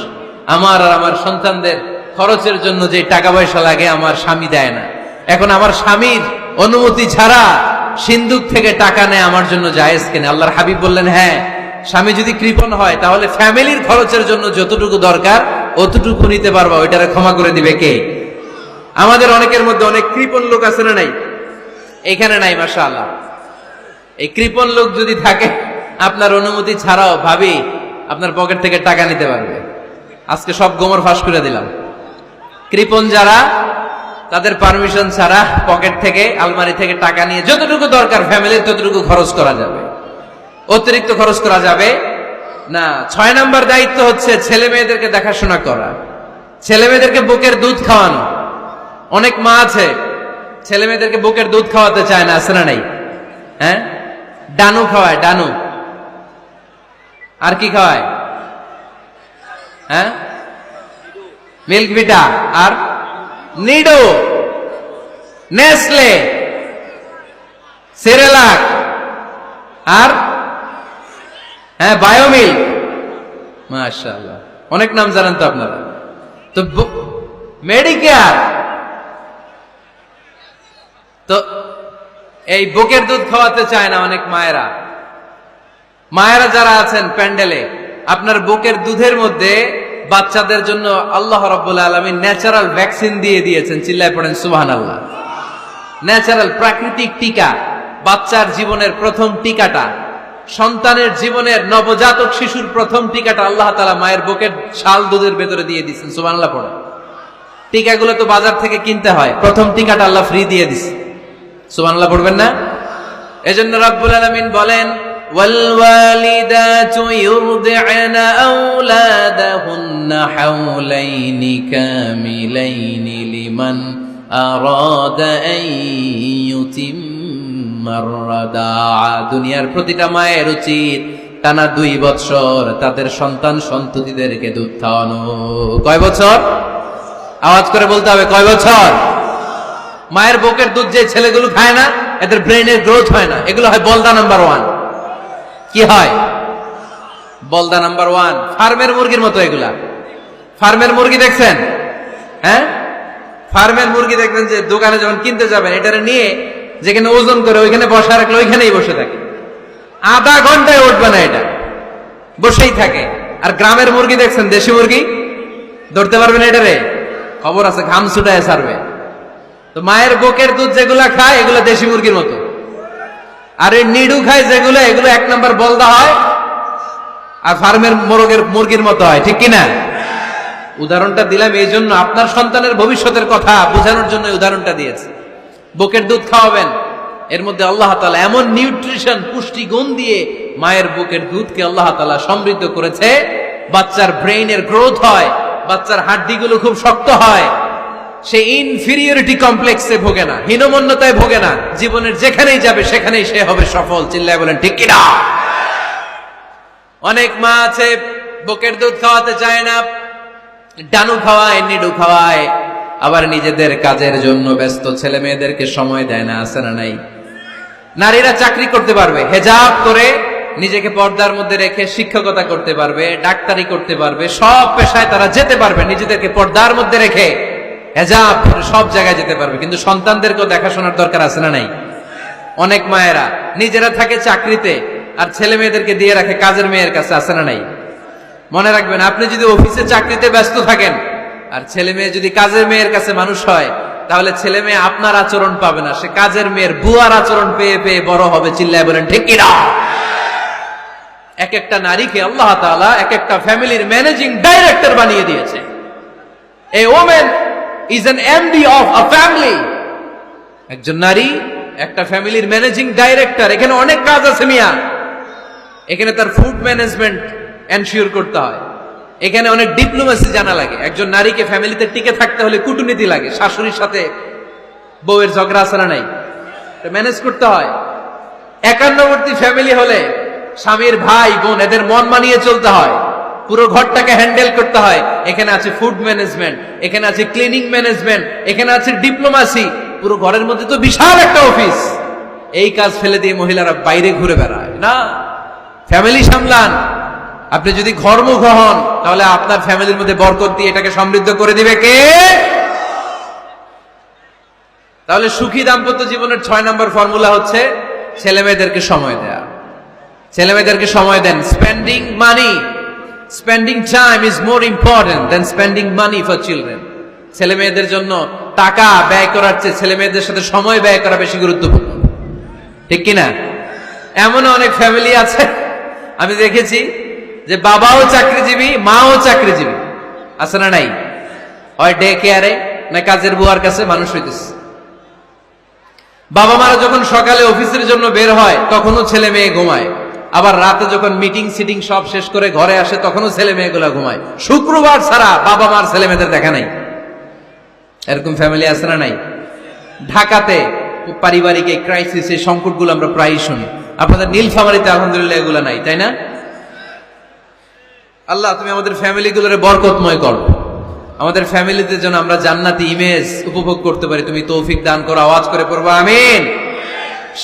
আমার আর আমার সন্তানদের খরচের জন্য যে টাকা পয়সা লাগে আমার স্বামী দেয় না। এখন আমার স্বামীর অনুমতি ছাড়া সিন্ধুক থেকে টাকা নেয় আমার জন্য জায়েজ কিনা? আল্লাহর হাবিব বললেন, হ্যাঁ, স্বামী যদি কৃপণ হয় তাহলে ফ্যামিলির খরচের জন্য যতটুকু দরকার অতটুকু নিতে পারবা, ওইটারে ক্ষমা করে দিবে কে? আমাদের অনেকের মধ্যে অনেক কৃপণ লোক আছে না নাই? এখানে নাই, মাশাআল্লাহ। এই কৃপণ লোক যদি থাকে, আপনার অনুমতি ছাড়াও ভাবি আপনার পকেট থেকে টাকা নিতে পারবে। আজকে সব গোমর ফাঁস করে দিলাম। কৃপণ যারা, তাদের পারমিশন ছাড়া পকেট থেকে, আলমারি থেকে টাকা নিয়ে যতটুকু দরকার ফ্যামিলির ততটুকু খরচ করা যাবে, অতিরিক্ত খরচ করা যাবে না। 6 নম্বর দায়িত্ব হচ্ছে ছেলে মেয়েদেরকে দেখাশোনা করা, ছেলে মেয়েদেরকে বুকের দুধ খাওয়ানো। অনেক মা আছে ছেলে মেয়েদেরকে বুকের দুধ খাওয়াতে চায় না, আছে না নাই? হ্যাঁ, ডানু খাওয়ায়, ডানু। আর কি খাওয়ায়? হ্যাঁ, মিল্ক ভিটা, আর নিডো, নেসলে, সেরেলাক, আর হ্যাঁ বায়োমিল্ক। মাশাআল্লাহ, অনেক নাম জানেন তো আপনারা। তো মেডিকেয়ার, তো এই বুকের দুধ খাওয়াতে চায় না অনেক মায়েরা। মায়েরা যারা আছেন প্যান্ডেলে, আপনার বুকের দুধের মধ্যে বাচ্চাদের জন্য আল্লাহ রাব্বুল আলামিন ন্যাচারাল ভ্যাকসিন দিয়ে দিয়েছেন। চিল্লায় পড়েন সুবহানাল্লাহ। ন্যাচারাল, প্রাকৃতিক টিকা, বাচ্চার জীবনের প্রথম টিকাটা, সন্তানের জীবনের নবজাতক শিশুর প্রথম টিকাটা আল্লাহ তাআলা মায়ের বুকের শাল দুধের ভেতরে দিয়ে দিয়েছেন। সুবহানাল্লাহ পড়েন। টিকাগুলো তো বাজার থেকে কিনতে হয়, প্রথম টিকাটা আল্লাহ ফ্রি দিয়ে দিছে। সুবহানাল্লাহ পড়বেন না? এজন্য রাব্বুল আলামিন বলেন, والوالدات يرضعن أولادهن حولين كاملين لمن أراد أن يتم الرضاعة। দুনিয়ার প্রতিটা মায়ের উচিত টানা 2 বছর তাদের সন্তান সন্ততিদেরকে দুধ খাওয়ানো। কয় বছর? আওয়াজ করে বলতে হবে, কয় বছর? মায়ের বুকের দুধ যে ছেলেগুলো খায় না, এদের ব্রেনের গ্রোথ হয় না, এগুলো হয় বলদা নাম্বার 1। কি হয়? বলদা নাম্বার 1। ফার্মের মুরগির মতো এগুলা। ফার্মের মুরগি দেখছেন? হ্যাঁ, ফার্মের মুরগি দেখবেন যে দোকানে যখন কিনতে যাবেন, এটারে নিয়ে যেখানে ওজন করে ওইখানে বসা রাখলে ওইখানেই বসে থাকে, আধা ঘন্টায় উঠবে না, এটা বসেই থাকে। আর গ্রামের মুরগি দেখছেন, দেশি মুরগি, ধরতে পারবেন এটারে? খবর আছে, ঘাম ছুটায় ছাড়বে। তো মায়ের বুকের দুধ যেগুলা খায় এগুলো দেশি মুরগির মতো, আর এই নিডু খায় যেগুলো, এগুলো 1 নম্বর বলদা হয়, আর ফার্মের মুরগির মতো হয়। ঠিক কিনা? উদাহরণটা দিলাম এই জন্য, আপনার সন্তানের ভবিষ্যতের কথা বোঝানোর জন্য উদাহরণটা দিয়েছি। বুকের দুধ খাওয়াবেন, এর মধ্যে আল্লাহ তাআলা এমন নিউট্রিশন, পুষ্টি গুণ দিয়ে মায়ের বুকের দুধকে আল্লাহ তাআলা সমৃদ্ধ করেছে, বাচ্চার ব্রেইনের গ্রোথ হয়, বাচ্চার হাড্ডিগুলো খুব শক্ত হয়, সে ইনফিরিয়রিটি কমপ্লেক্সে ভোগে না, হীনমন্যতায় ভোগে না, জীবনের যেখানেই যাবে সেখানেই সে হবে সফল। চিল্লায় বলেন ঠিক কিনা? অনেক মা আছে বুকের দুধ খাওয়াতে চায় না, ডানু খাওয়ায়, নিডু খাওয়ায়, আবার নিজেদের কাজের জন্য ব্যস্ত, ছেলে মেয়েদেরকে সময় দেয় না। আছে না নাই? নারীরা চাকরি করতে পারবে, হেজাব করে নিজেকে পর্দার মধ্যে রেখে শিক্ষকতা করতে পারবে, ডাক্তারি করতে পারবে, সব পেশায় তারা যেতে পারবে, নিজেদেরকে পর্দার মধ্যে রেখে হেজাব করে সব জায়গায় যেতে পারবে। কিন্তু সন্তানদেরকেও দেখাশোনার দরকার আছে না নাই? অনেক মায়েরা নিজেরা থাকে চাকরিতে, আর ছেলে মেয়েদেরকে দিয়ে রাখে কাজের মেয়ের কাছে। আছে না নাই? মনে রাখবেন, আপনি যদি অফিসে চাকরিতে ব্যস্ত থাকেন আর ছেলে মেয়ে যদি কাজের মেয়ের কাছে মানুষ হয়, তাহলে ছেলে মেয়ে আপনার আচরণ পাবে না, সে কাজের মেয়ের বুয়ার আচরণ পেয়ে পেয়ে বড় হবে। চিল্লায় বলেন ঠিক কিনা? এক একটা নারীকে আল্লাহ তাআলা এক একটা ফ্যামিলির ম্যানেজিং ডাইরেক্টর বানিয়ে দিয়েছে। A woman is an MD of a family. একজন নারী একটা ফ্যামিলির ম্যানেজিং ডাইরেক্টর। এখানে অনেক কাজ আছে মিয়া। এখানে তার ফুড ম্যানেজমেন্ট এনশিওর করতে হয়, এখানে অনেক ডিপ্লোমেসি জানা লাগে। একজন নারীকে ফ্যামিলিতে টিকে থাকতে হলে কূটনীতি লাগে, শাশুড়ির সাথে বউয়ের ঝগড়া আসরা নাই, ম্যানেজ করতে হয়। একান্নবর্তী ফ্যামিলি হলে স্বামীর ভাই বোন এদের মন মানিয়ে চলতে হয়, পুরো ঘরটাকে হ্যান্ডেল করতে হয়। এখানে আছে ফুড ম্যানেজমেন্ট, এখানে আছে ক্লিনিং ম্যানেজমেন্ট, এখানে আছে ডিপ্লোমাসি। পুরো ঘরের মধ্যে তো বিশাল একটা অফিস। এই কাজ ফেলে দিয়ে মহিলারা বাইরে ঘুরে বেড়ায় না। ফ্যামিলি সামলান। আপনি যদি ঘরমুখ হন, তাহলে আপনার ফ্যামিলির মধ্যে বরকত দিয়ে এটাকে সমৃদ্ধ করে দিবে কে? তাহলে সুখী দাম্পত্য জীবনের 6 নম্বর ফর্মুলা হচ্ছে ছেলে মেয়েদেরকে সময় দেয়া। ছেলে মেয়েদেরকে সময় দেন। Spending money, spending time is more important than spending money for children. ছেলে মেয়েদের জন্য টাকা ব্যয় করার চেয়ে ছেলে মেয়েদের সাথে সময় ব্যয় করা বেশি গুরুত্বপূর্ণ। ঠিক কিনা? এমন অনেক ফ্যামিলি আছে আমি দেখেছি যে বাবাও চাকরিজীবী, মাও চাকরিজীবী। আছে না নাই? হয় ডে কেয়ারে না কাজের বুয়ার কাছে মানুষ হইতেছে। বাবা মারা যখন সকালে অফিসের জন্য বের হয় তখনও ছেলে মেয়ে ঘুমায়, আবার রাতে যখন মিটিং সিটিং সব শেষ করে ঘরে আসে তখনও ছেলে মেয়েগুলো ঘুমায়। শুক্রবার ছাড়া বাবা মার ছেলে মেয়েদের দেখা নাই। এরকম ফ্যামিলি আছে না নাই? ঢাকাতে পারিবারিক এই ক্রাইসিস, এই সংকটগুলো আমরা প্রায়ই শুনি। আপনাদের নীলফামারীতে আলহামদুলিল্লাহ এগুলো নাই, তাই না? আল্লাহ তুমি আমাদের ফ্যামিলিগুলোরে বরকতময় করো, আমাদের ফ্যামিলিতে যেন আমরা জান্নাতি ইমেজ উপভোগ করতে পারি, তুমি তৌফিক দান করো। আওয়াজ করে পড়বো আমিন।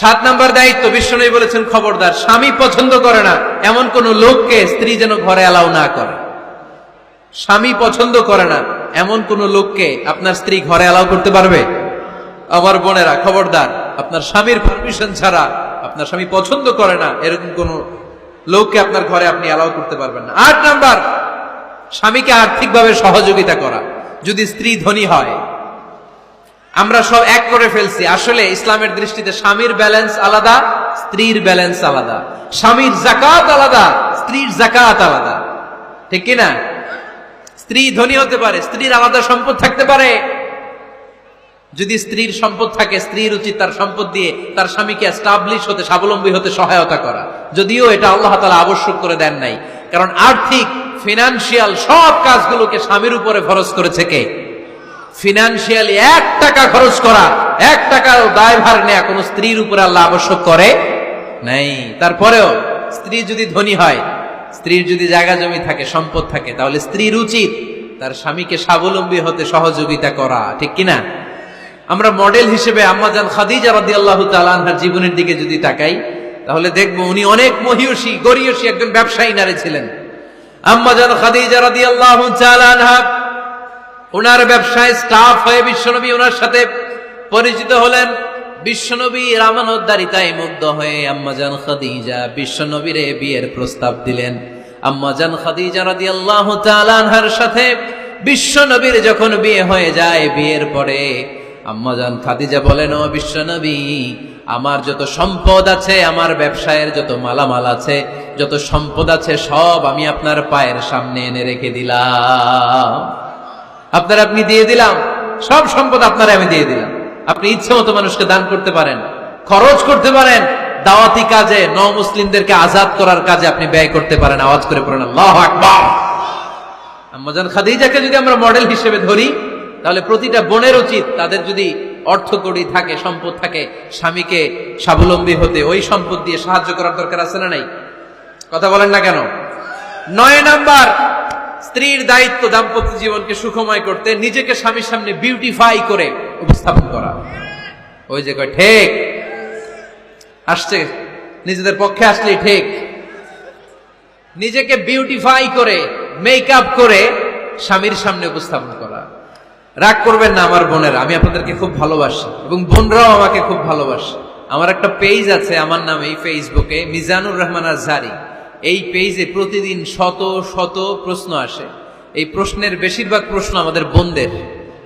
7 নম্বর দায়িত্ব, বিশ্বনবী বলেছেন খবরদার, স্বামী পছন্দ করে না এমন কোন লোককে স্ত্রী যেন ঘরে অ্যালাউ না করে। স্বামী পছন্দ করে না এমন কোন লোককে আপনার স্ত্রী ঘরে অ্যালাউ করতে পারবে? আমার বোনেরা খবরদার, আপনার স্বামীর পারমিশন ছাড়া, আপনার স্বামী পছন্দ করে না এরকম কোন লোককে আপনার ঘরে আপনি অ্যালাউ করতে পারবেন না। 8 নাম্বার, স্বামীকে আর্থিকভাবে সহযোগিতা করা। যদি স্ত্রী ধনী হয়, আমরা সব এক করে ফেলছি, আসলে ইসলামের দৃষ্টিতে স্বামীর ব্যালেন্স আলাদা, স্ত্রীর ব্যালেন্স আলাদা। স্বামীর যাকাত আলাদা, স্ত্রীর যাকাত আলাদা। ঠিক কিনা? স্ত্রী ধনী হতে পারে, স্ত্রীর আলাদা সম্পদ থাকতে পারে। যদি স্ত্রীর সম্পদ থাকে, স্ত্রীর উচিত তার সম্পদ দিয়ে তার স্বামীকে এস্টাবলিশ হতে, স্বাবলম্বী হতে সহায়তা করা। যদিও এটা আল্লাহ তাআলা আবশ্যক করে দেন নাই, কারণ আর্থিক ফিনান্সিয়াল সব কাজগুলোকে স্বামীর উপরে ফরজ করেছে কে? ফিনান্সিয়ালি 1 টাকা খরচ করা, 1 টাকার দায়ভার নেয়া কোন স্ত্রীর উপরে আল্লাহ আবশ্যক করে নাই। তারপরেও স্ত্রী যদি ধনী হয়, স্ত্রীর যদি জায়গা জমি থাকে, সম্পদ থাকে, তাহলে স্ত্রীর উচিত তার স্বামীকে স্বাবলম্বী হতে সহযোগিতা করা, ঠিক কিনা? আমরা মডেল হিসেবে আম্মাজান খাদিজা রাদিয়াল্লাহু তাআলা আনহার জীবনের দিকে যদি তাকাই, তাহলে দেখবো উনি অনেক মহিয়সী গরিয়সী একজন ব্যবসায়ী নারী ছিলেন। আম্মাজান খাদিজা রাদিয়াল্লাহু তাআলা আনহা ওনার ব্যবসায় স্টাফ হয়ে বিশ্বনবী ওনার সাথে পরিচিত হলেন। বিশ্বনবীর আমানতদারিতায় মুগ্ধ হয়ে আম্মাজান খাদিজা বিশ্বনবীরে বিয়ের প্রস্তাব দিলেন। আম্মাজান খাদিজা রাদিয়াল্লাহু তাআলা আনহার সাথে বিশ্বনবীর যখন বিয়ে হয়ে যায়, বিয়ের পরে আম্মাজান খাদিজা বলেন, ও বিশ্বনবী, আমার যত সম্পদ আছে, আমার ব্যবসায়ের যত মালামাল আছে, যত সম্পদ আছে, সব আমি আপনার পায়ের সামনে এনে রেখে দিলাম। আপনি দিয়ে দিলাম, সব সম্পদ আপনার আমি দিয়ে দিলাম। আপনি ইচ্ছে মতো মানুষকে দান করতে পারেন, খরচ করতে পারেন, দাওয়াতি কাজে, মুসলিমদেরকে আজাদ করার কাজে আপনি ব্যয় করতে পারেন। আওয়াজ করে পড়েন আল্লাহু আকবার। আম্মাজান খাদিজাকে যদি আমরা মডেল হিসেবে ধরি, তাহলে প্রতিটা বোনের উচিত তাদের যদি অর্থকড়ি থাকে, সম্পদ থাকে, স্বামীকে স্বাবলম্বী হতে ওই সম্পদ দিয়ে সাহায্য করার দরকার আছে না নাই? কথা বলেন না কেন? 9 নাম্বার, স্ত্রীর দায়িত্ব দাম্পত্য জীবনকে সুখময় করতে নিজেকে স্বামীর সামনে বিউটিফাই করে উপস্থাপন করা। ওই যে কয় ঠিক আসছে, নিজেদের পক্ষে আসলেই ঠিক। নিজেকে বিউটিফাই করে, মেকআপ করে স্বামীর সামনে উপস্থাপন করা। রাগ করবেন না আমার বোনেরা, আমি আপনাদেরকে খুব ভালোবাসি এবং বোনরাও আমাকে খুব ভালোবাসে। আমার একটা পেজ আছে আমার নামে, এই ফেসবুকে মিজানুর রহমান আজহারি। এই পেজে প্রতিদিন শত শত প্রশ্ন আসে। এই প্রশ্নের বেশিরভাগ প্রশ্ন আমাদের বোনদের।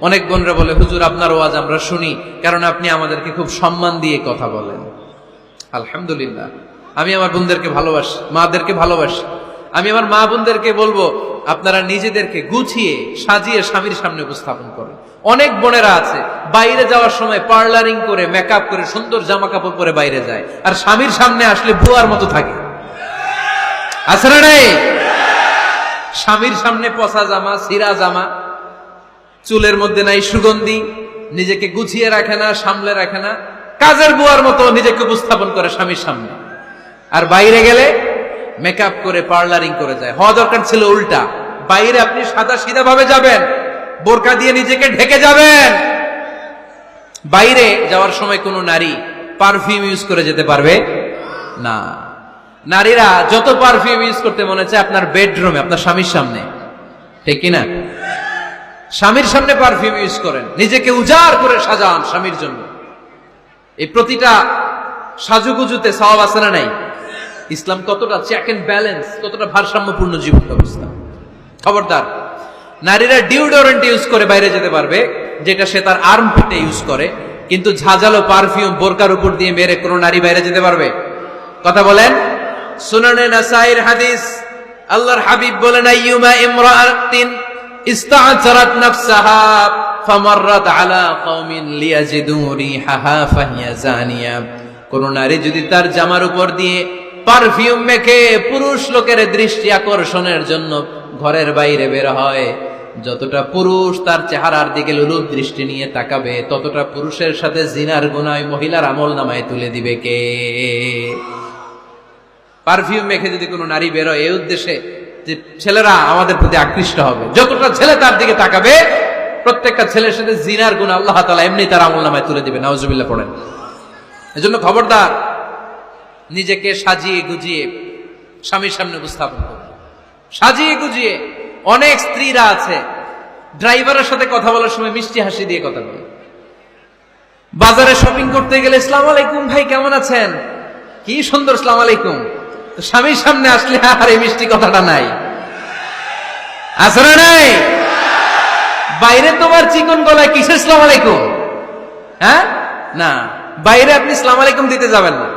অনেক বোনরা বলে, হুজুর আপনার ওয়াজ আমরা শুনি, কারণ আপনি আমাদেরকে খুব সম্মান দিয়ে কথা বলেন। আলহামদুলিল্লাহ, আমি আমার বোনদেরকে ভালোবাসি, মাদেরকে ভালোবাসি। আমি আমার মা বোনদেরকে বলবো, আপনারা নিজেদেরকে গুছিয়ে সাজিয়ে স্বামীর সামনে উপস্থাপন করেন। অনেক বোনেরা আছে বাইরে যাওয়ার সময় পার্লারিং করে, মেকআপ করে, সুন্দর জামা কাপড় পরে বাইরে যায়, আর স্বামীর সামনে আসলে বুয়ার মতো থাকে। আছে না নাই? স্বামীর সামনে পচা জামা, ছিঁড়া জামা, চুলের মধ্যে নাই সুগন্ধি, নিজেকে গুছিয়ে রাখে না, সামলে রাখে না, কাজের বুয়ার মতো নিজেকে উপস্থাপন করে স্বামীর সামনে। আর বাইরে গেলে মেকআপ করে, পার্লারিং করে যায়। হওয়া দরকার ছিল উল্টা। বাইরে আপনি সাদা সিধা ভাবে যাবেন, বোরকা দিয়ে নিজেকে ঢেকে যাবেন। বাইরে যাওয়ার সময় কোনো নারী পারফিউম ইউজ করে যেতে পারবে না। নারীরা যত পারফিউম ইউজ করতে মনে চায় আপনার বেডরুমে, আপনার স্বামীর সামনে, ঠিক কিনা? স্বামীর সামনে পারফিউম ইউজ করেন, নিজেকে উজাড় করে সাজান স্বামীর জন্য। এই প্রতিটা সাজুগুজুতে সওয়াব আছে না নাই? ইসলাম কতটা চেক এন্ড ব্যালেন্স, কতটা ভারসাম্যপূর্ণ জীবন ব্যবস্থা। খবরদার, নারীরা ডিওডোরেন্ট ইউজ করে বাইরে যেতে পারবে, যেটা সে তার আর্মপিটে ইউজ করে, কিন্তু ঝাঁঝালো পারফিউম বোরকার উপর দিয়ে মেরে কোনো নারী বাইরে যেতে পারবে? কথা বলেন। সুনানে নাসাইর হাদিস, আল্লাহর হাবিব বলেন, আইয়ুমা ইমরাআতিন ইস্তা'জারাত নাফসাহা ফামাররাত আলা কওমিন লিয়াজিদু রিহাহা ফাহিয়া জানিয়া। কোন নারী যদি তার জামার উপর দিয়ে পারফিউম মেখে পুরুষ লোকের দৃষ্টি আকর্ষণের জন্য ঘরের বাইরে বের হয়, যতটা পুরুষ তার চেহারার দিকে লোলুপ দৃষ্টি নিয়ে তাকাবে, ততটা পুরুষের সাথে জিনার গুনাহ মহিলার আমলনামায় তুলে দিবে কে? পারফিউম মেখে যদি কোনো নারী বের হয় এই উদ্দেশ্যে যে ছেলেরা আমাদের প্রতি আকৃষ্ট হবে, যতটা ছেলে তার দিকে তাকাবে, প্রত্যেকটা ছেলের সাথে জিনার গুনাহ আল্লাহ তাআলা এমনি তার আমলনামায় তুলে দিবে। নাউজুবিল্লাহ পড়েন। এজন্য খবরদার, নিজেকে সাজিয়ে গুজিয়ে স্বামীর সামনে উপস্থাপন করবে, সাজিয়ে গুজিয়ে। অনেক স্ত্রীরা আছে ড্রাইভারের সাথে কথা বলার সময় মিষ্টি হাসি দিয়ে কথা বলে। বাজারে শপিং করতে গেলে আসসালামু আলাইকুম ভাই, কেমন আছেন? কি সুন্দর আসসালামু আলাইকুম। তো স্বামীর সামনে আসলে আর এই মিষ্টি কথাটা নাই, আছে না নাই? বাইরে তোমার চিকন গলায় কিসের আসসালামু আলাইকুম? হ্যাঁ, না, বাইরে আপনি আসসালামু আলাইকুম দিতে যাবেন না।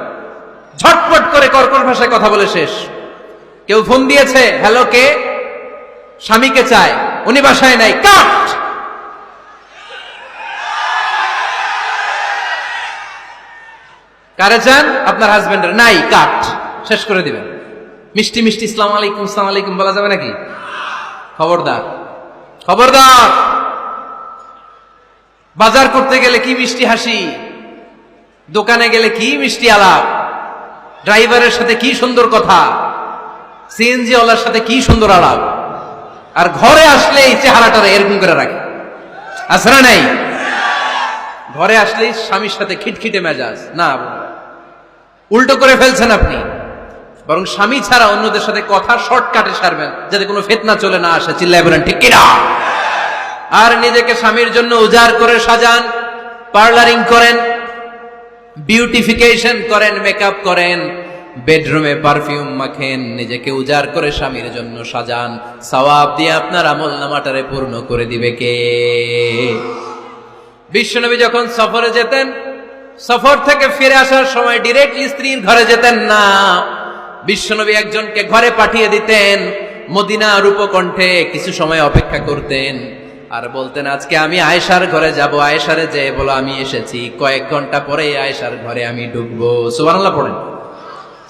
ঝটপট করে কর্কশ ভাষায় কথা বলে শেষ। কেউ ফোন দিয়েছে, হ্যালো, কে? স্বামীকে চায়, উনি বাসায় নাই, কাট। কারে চান? আপনার হাজবেন্ডের, নাই, কাট, শেষ করে দিবেন। মিষ্টি মিষ্টি আসসালামু আলাইকুম, আসসালামু আলাইকুম বলা যাবে নাকি? খবরদার, খবরদার। বাজার করতে গেলে কি মিষ্টি হাসি, দোকানে গেলে কি মিষ্টি আলাপ, ড্রাইভারের সাথে কি সুন্দর কথা, সিএনজি ওয়ালার সাথে কি সুন্দর আলাপ, আর ঘরে আসলেই চেহারাটা এরকম করে রাখে, আছে না নাই? ঘরে আসলেই স্বামীর সাথে খিটখিটে মেজাজ। না, উল্টো করে ফেলছেন আপনি। বরং স্বামী ছাড়া অন্যদের সাথে কথা শর্টকাটে সারবেন, যাতে কোনো ফিতনা চলে না আসে। চিল্লায় বলেন ঠিক কিনা? আর নিজেকে স্বামীর জন্য উজাড় করে সাজান, পার্লারিং করেন, বিউটিফিকেশন করেন, মেকআপ করেন, বেডরুমে পারফিউম মাখেন, নিজেকে উজাড় করে স্বামীর জন্য সাজান। সওয়াব দিয়ে আপনার আমলনামাটারে পূর্ণ করে দিবে কে? বিশ্বনবী যখন সফরে যেতেন, সফর থেকে ফিরে আসার সময় ডিরেক্টলি স্ত্রীর ঘরে যেতেন না। বিশ্বনবী একজনকে ঘরে পাঠিয়ে দিতেন, মদিনার উপকণ্ঠে কিছু সময় অপেক্ষা করতেন, আর বলতেন আজকে আমি আয়েশার ঘরে যাব। আয়েশারে যে বলো আমি এসেছি, কয়েক ঘন্টা পরে আয়েশার ঘরে আমি ঢুকবো। সুবহানাল্লাহ পড়েন।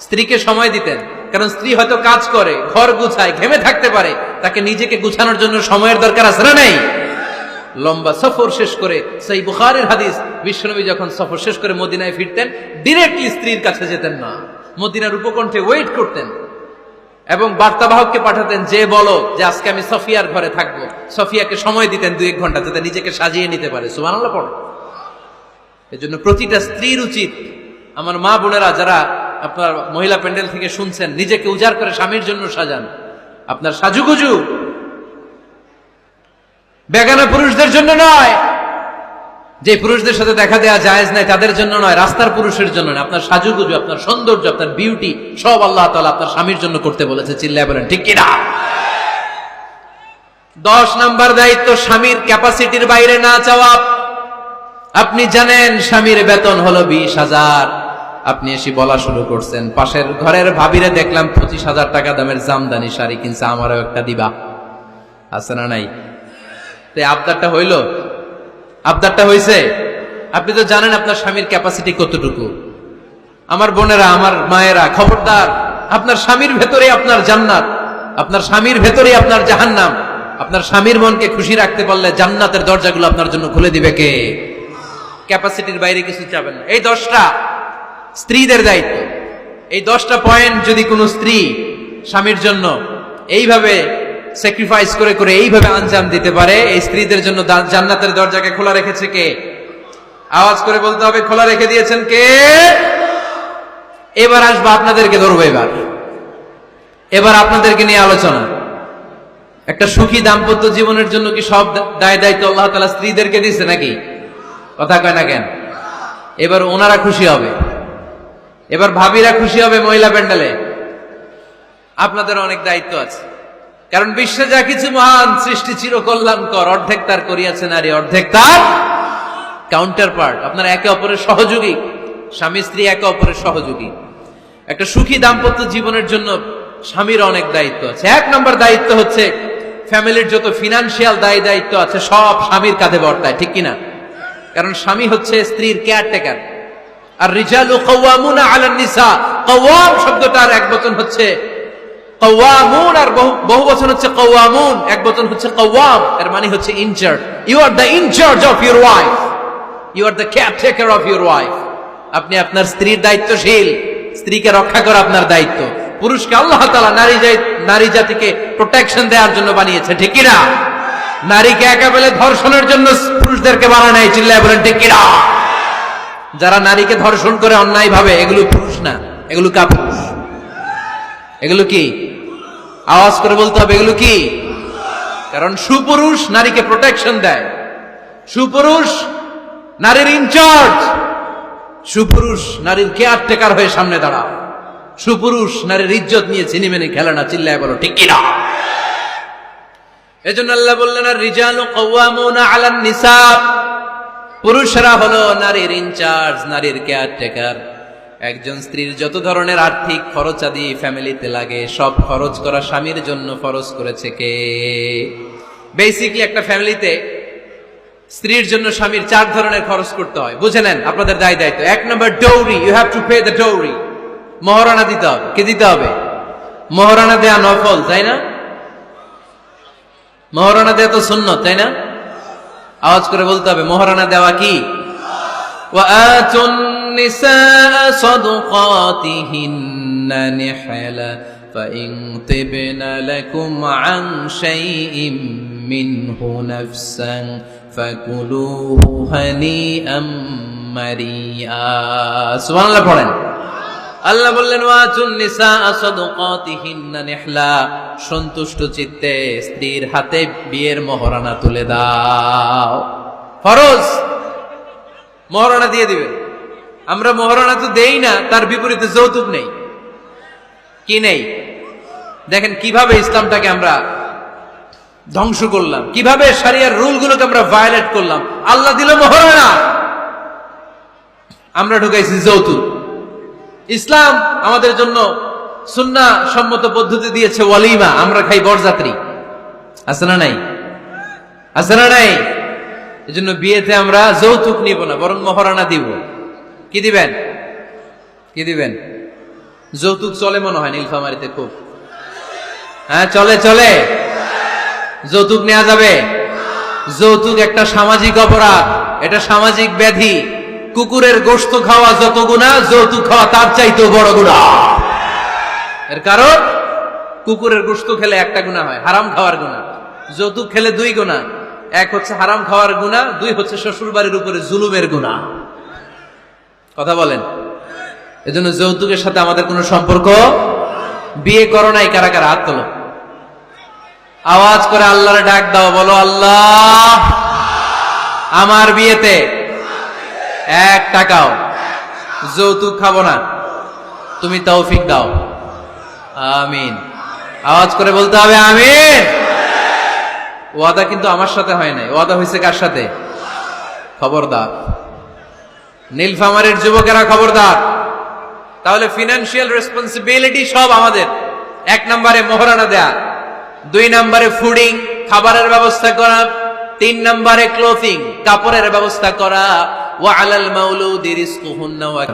স্ত্রীকে সময় দিতেন, কারণ স্ত্রী হয়তো কাজ করে, ঘর গুছায়, ঘেমে থাকতে পারে, তাকে নিজেকে গুছানোর জন্য সময়ের দরকার আছে না নেই? লম্বা সফর শেষ করে, সেই বুখারীর হাদিস, বিশ্বনবী যখন সফর শেষ করে মদিনায় ফিরতেন, ডিরেক্টলি স্ত্রীর কাছে যেতেন না, মদিনার উপকণ্ঠে ওয়েট করতেন এবং বার্তাবাহককে পাঠাতেন, যে বলো যে আজকে আমি সফিয়ার ঘরে থাকবো। সফিয়াকে সময় দিতেন 2-1 ঘন্টা, যাতে নিজেকে সাজিয়ে নিতে পারে। সুবহানাল্লাহ পড়ো। এজন্য প্রতিটা স্ত্রীর উচিত, আমার মা বোনেরা যারা আপনার মহিলা প্যান্ডেল থেকে শুনছেন, নিজেকে উজাড় করে স্বামীর জন্য সাজান। আপনার সাজুগুজু বেগানা পুরুষদের জন্য নয়, যে পুরুষদের সাথে দেখা দেওয়া জায়েজ নাই তাদের জন্য নয়, রাস্তার পুরুষের জন্য নয়। আপনার সাজুগুজু, আপনার সৌন্দর্য, আপনার বিউটি সব আল্লাহ তাআলা আপনার স্বামীর জন্য করতে বলেছে। চিল্লায় বলেন ঠিক কিনা? 10 নাম্বার দায়িত্ব, স্বামীর ক্যাপাসিটির বাইরে না চাওয়া। আপনি জানেন স্বামীর বেতন হলো 20,000, আপনি এসে বলা শুরু করছেন, পাশের ঘরের ভাবিরে দেখলাম 25,000 টাকা দামের জামদানি শাড়ি কিনছে, আমারও একটা দিবা। আছে না নাই? আবদারটা হইল? আবদারটা হইছে? আপনি তো জানেন আপনার স্বামীর ক্যাপাসিটি কতটুকু। আমার বোনেরা, আমার মায়েরা, খবরদার, আপনার স্বামীর ভেতরে আপনার জান্নাত, আপনার স্বামীর ভেতরে আপনার জাহান্নাম। আপনার স্বামীর মনকে খুশি রাখতে পারলে জান্নাতের দরজাগুলো আপনার জন্য খুলে দিবে কে? ক্যাপাসিটির বাইরে কিছু চাবেন না। এই 10টা স্ত্রীদের দায়িত্ব। এই 10টা পয়েন্ট যদি কোনো স্ত্রী স্বামীর জন্য এইভাবে স্যাক্রিফাইস করে করে এইভাবে আঞ্জাম দিতে পারে, এই স্ত্রীদের জন্য জান্নাতের দরজাকে খোলা রেখেছে কে? আওয়াজ করে বলতে হবে, খোলা রেখে দিয়েছেন কে? এবার আসবো আপনাদেরকে ধরবো। এবার আপনাদেরকে নিয়ে আলোচনা। একটা সুখী দাম্পত্য জীবনের জন্য কি সব দায় দায়িত্ব আল্লাহ তাআলা স্ত্রীদেরকে দিয়েছে নাকি? কথা কয় না কেন? এবার ওনারা খুশি হবে, এবার ভাবিরা খুশি হবে মহিলা প্যান্ডেলে। আপনাদের অনেক দায়িত্ব আছে, কারণ বিশ্বে যা কিছু মহান সৃষ্টি চির কল্যাণকর, অর্ধেক তার করিয়াছে নারী, অর্ধেক তার কাউন্টার পার্ট। আপনার একে অপরের সহযোগী, স্বামী স্ত্রী একে অপরের সহযোগী। একটা সুখী দাম্পত্য জীবনের জন্য স্বামীর অনেক দায়িত্ব আছে। 1 নম্বর দায়িত্ব হচ্ছে, ফ্যামিলির যত ফিনান্সিয়াল দায় দায়িত্ব আছে সব স্বামীর কাঁধে বর্তায়, ঠিক কিনা? কারণ স্বামী হচ্ছে স্ত্রীর কেয়ারটেকার। আর রিজালু কাওয়ামুনা আলান নিসা, কাওয়াম শব্দটার এক বচন হচ্ছে কাওয়ামুন, আর বহু বচন হচ্ছে কাওয়ামুন, এক বচন হচ্ছে কাওয়াম। এর মানে হচ্ছে incharge. You are the incharge of your wife, you are the caretaker of your wife. আপনি আপনার স্ত্রীর দায়িত্বশীল, স্ত্রীকে রক্ষা করা আপনার দায়িত্ব। পুরুষকে আল্লাহ তাআলা নারী জাতিকে প্রোটেকশন দেওয়ার জন্য বানিয়েছে, ঠিক কিনা? নারীকে একেবারে ধর্ষণের জন্য পুরুষদেরকে বানানো নাই। চিল্লায় বলেন ঠিক কিনা? যারা নারীকে ধর্ষণ করে অন্যায় ভাবে, এগুলো পুরুষ না, এগুলো কাপুরুষ। এগুলো কি? আওয়াজ করে বলতে হবে, এগুলো কি? কারণ সুপুরুষ নারীকে প্রোটেকশন দেয়, সুপুরুষ নারীর ইনচার্জ, সুপুরুষ নারীর কেয়ারটেকার হয়ে সামনে দাঁড়াও, সুপুরুষ নারীর ইজ্জত নিয়ে চিনিমেনি খেলে না। চিল্লায় বলো ঠিক কিনা? এজন্য আল্লাহ বললেন, আর রিজালু কাওয়ামুনা আলান নিসা, পুরুষরা হলো নারীর ইনচার্জ, নারীর কেয়ারটেকার। একজন স্ত্রীর যত ধরনের আর্থিক খরচাদি ফ্যামিলিতে লাগে, সব খরচ করা স্বামীর জন্য ফরজ করেছে কে? বেসিক্যালি একটা ফ্যামিলিতে স্ত্রীর জন্য স্বামীর 4 ধরনের খরচ করতে হয়। বুঝে নেন আপনাদের দায় দায়িত্ব। 1 নম্বর dowry, you have to pay the dowry. মহারণা দিতে হবে। কে দিতে হবে? মহারণা দেয়া নফল, তাই না? মহারণা দেয়া তো সুন্নত, তাই না? আওয়াজ করে বলতে হবে, মহারণা দেওয়া কি? ওয়া আতুন النساء صدقاتهن نحلا فإن طبن لكم عن شيء منه نفسا فكلوه هنيئا مريئا সুবহানাল্লাহ পড়েন। আল্লাহ বললেন ওয়াতুন নিসা সাদাকাতিহিন্না নিহলা, সন্তুষ্ট চিত্তে স্ত্রীর হাতে বিয়ের মোহরানা তুলে দাও। ফরজ মোহরানা দিয়ে দিবে। আমরা মোহরানা তো দেই না, তার বিপরীতে যৌতুক নেই। কি নেই? দেখেন কিভাবে ইসলামটাকে আমরা ধ্বংস করলাম, কিভাবে শরিয়ার রুলগুলোকে আমরা ভায়োলেট করলাম। আল্লাহ দিল মোহরানা, আমরা ঢুকাইছি যৌতুক। ইসলাম আমাদের জন্য সুন্নাহ সম্মত পদ্ধতি দিয়েছে ওয়ালিমা, আমরা খাই বরযাত্রী। আছে না নাই? আছে না নাই? এজন্য বিয়েতে আমরা যৌতুক নিব না, বরং মোহরানা দিব। কি দিবেন? কি দিবেন? যৌতুক চলে মনে হয় নীলফামারীতে খুব। হ্যাঁ চলে চলে। যৌতুক নেওয়া যাবে? যৌতুক একটা সামাজিক অপরাধ, এটা সামাজিক ব্যাধি। কুকুরের গোশত খাওয়া যত গুনাহ, যৌতুক খাওয়া তার চাইতেও বড় গুনাহ। এর কারণ কুকুরের গোশত খেলে একটা গুনাহ হয়, হারাম খাওয়ার গুনাহ। যৌতুক খেলে দুই গুনাহ, এক হচ্ছে হারাম খাওয়ার গুনাহ, দুই হচ্ছে শ্বশুর বাড়ির উপরে জুলুমের গুনাহ। কথা বলেন। এজন্য যৌতুকের সাথে আমাদের কোনো সম্পর্ক। বিয়ে করো নাই কারা কারা? হাত তোলো। আওয়াজ করে আল্লাহরে ডাক দাও, বলো আল্লাহ আমার বিয়েতে 1 টাকাও যৌতুক খাবো না, তুমি তৌফিক দাও। আমিন। আওয়াজ করে বলতে হবে আমিন। ওয়াদা কিন্তু আমার সাথে হয় নাই, ওয়াদা হয়েছে কার সাথে? খবরদার নীলফামারীর যুবকেরা, খবরদার। তাহলে ফিনান্সিয়াল রেসপন্সিবিলিটি সব আমাদের। 1 নম্বরে মোহরানা দেয়া, 2 নম্বরে ফুডিং খাবারের ব্যবস্থা করা, 3 নম্বরে ক্লোথিং কাপড়ের ব্যবস্থা করা। ওয়া আলাল মাউলুদি রিজকুহুন্না ওয়া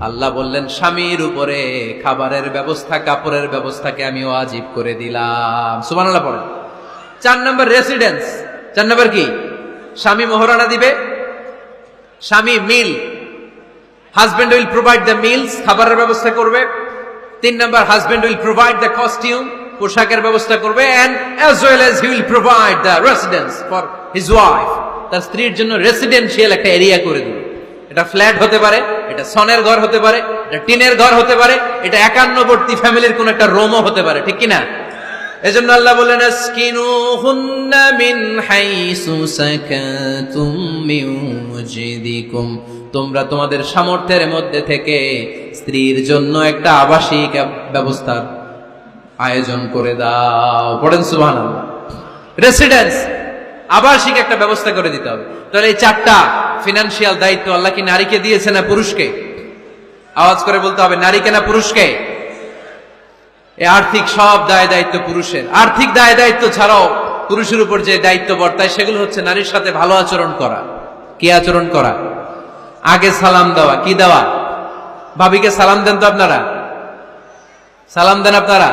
আল্লাহ বললেন স্বামীর উপরে খাবারের ব্যবস্থা, কাপড়ের ব্যবস্থাকে আমি ওয়াজিব করে দিলাম। সুবহানাল্লাহ পড়েন। 4 নম্বর রেসিডেন্স। 4 নম্বর কি? স্বামী মোহরানা দিবে, স্বামী meal, husband will provide the meals, খাবারের ব্যবস্থা করবে। 3 নম্বর husband will provide the costume, পোশাকের ব্যবস্থা করবে। And as well as he will provide the residence for his wife, তার স্ত্রীর জন্য রেসিডেন্সিয়াল একটা এরিয়া করে দিবে। এটা ফ্ল্যাট হতে পারে, এটা সনের ঘর হতে পারে, এটা টিনের ঘর হতে পারে, এটা একান্নবর্তী ফ্যামিলির কোন একটা রুমও হতে পারে, ঠিক কি না? এজন্য আল্লাহ বললেন আসকিনুহুন্না মিন হাইসু সাকাতুম মিন ওয়াজিদিকুম, তোমরা তোমাদের সামর্থ্যের মধ্যে থেকে স্ত্রীর জন্য একটা আবাসিক ব্যবস্থার আয়োজন করে দাও। পড়েন সুবহানাল্লাহ। রেসিডেন্স, আবাসিক একটা ব্যবস্থা করে দিতে হবে। তাহলে এই 4টা ফিনান্সিয়াল দায়িত্ব আল্লাহ কি নারীকে দিয়েছে না পুরুষকে? আওয়াজ করে বলতে হবে নারীকে না পুরুষকে? এই আর্থিক সব দায় দায়িত্ব পুরুষের। আর্থিক দায় দায়িত্ব ছাড়াও পুরুষের উপর যে দায়িত্ব বর্তায় সেগুলো হচ্ছে নারীর সাথে ভালো আচরণ করা। কি আচরণ করা? আগে সালাম দেওয়া। কি দেওয়া? ভাবিকে সালাম দেন তো আপনারা? সালাম দেন আপনারা?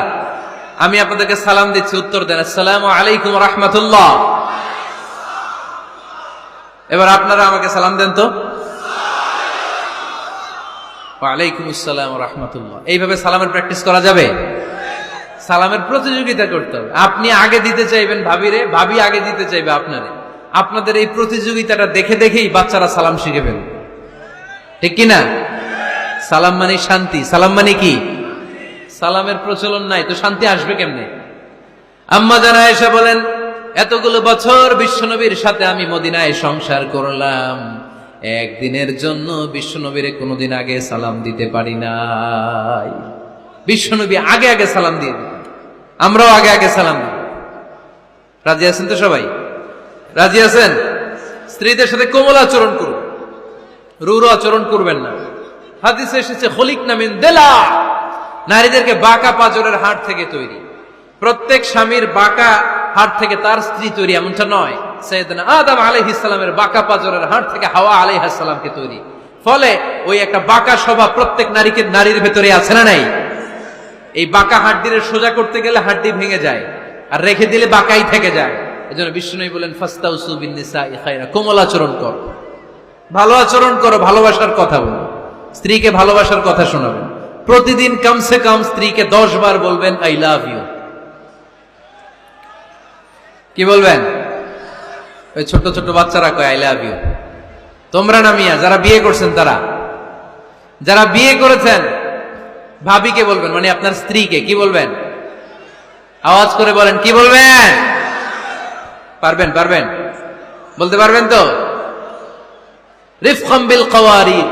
আমি আপনাদেরকে সালাম দিচ্ছি, উত্তর দেন আসসালামু আলাইকুম ওয়া রাহমাতুল্লাহ। এবার আপনারা আমাকে সালাম দেন তো। ওয়া আলাইকুম আসসালাম ওয়া রাহমাতুল্লাহ। এইভাবে সালামের প্র্যাকটিস করা যাবে? সালামের প্রতিযোগিতা করতে হবে। আপনি আগে দিতে চাইবেন ভাবিরে, ভাবি আগে দিতে চাইবে আপনারে। আপনাদের এই প্রতিযোগিতাটা দেখে দেখেই বাচ্চারা সালাম শিখে ফেলবে, ঠিক কি না? সালাম মানে শান্তি। সালাম মানে কি? সালামের প্রচলন নাই তো শান্তি আসবে কেমনে? আম্মা জান আয়েশা বলেন এতগুলো বছর বিশ্বনবীর সাথে আমি মদিনায় সংসার করলাম, একদিনের জন্য বিশ্বনবীরে কোনোদিন আগে সালাম দিতে পারি নাই। বিশ্বনবী আগে আগে সালাম দিয়ে দিতেন, আমরাও আগে আগে সালাম দিই। রাজি আছেন তো সবাই? রাজি আছেন? স্ত্রীদের সাথে কোমল আচরণ করুন, রূঢ় আচরণ করবেন না। হাদিসে এসেছে খলিকনা মিন দিলা, নারীদেরকে বাঁকা পাঁজরের হাড় থেকে তৈরি। প্রত্যেক স্বামীর বাঁকা হাড় থেকে তার স্ত্রী তৈরি এমনটা নয়। সাইয়েদনা আদম আলাইহিস সালামের বাঁকা পাঁজরের হাড় থেকে হাওয়া আলাইহিস সালামকে তৈরি। ফলে ওই একটা বাঁকা স্বভাব প্রত্যেক নারীর ভেতরে আছে না নাই? এই বাঁকা হাড্ডিরে সোজা করতে গেলে হাড্ডি ভেঙে যায়, আর রেখে দিলে বাঁকাই থেকে যায়। এজন্য বিষ্ণু বলেন ফাস্তাউসু বিন নিসাই খায়রা, কোমল আচরণ করো, ভালো আচরণ করো, ভালোবাসার কথা বলো। স্ত্রীকে ভালোবাসার কথা শোনাবেন। প্রতিদিন কমসে কম স্ত্রীকে 10 বার বলবেন আই লাভ ইউ। কি বলবেন? ওই ছোট ছোট বাচ্চারা কয় আই লাভ ইউ। তোমরা না মিয়া, যারা বিয়ে করছেন তারা, যারা বিয়ে করেছেন, ভাবিকে বলবেন, মানে আপনার স্ত্রীকে কি বলবেন? আওয়াজ করে বলেন, কি বলবেন? পারবেন? পারবেন? বলতে পারবেন তো? রিফকাম বিল কাওয়ারিদ,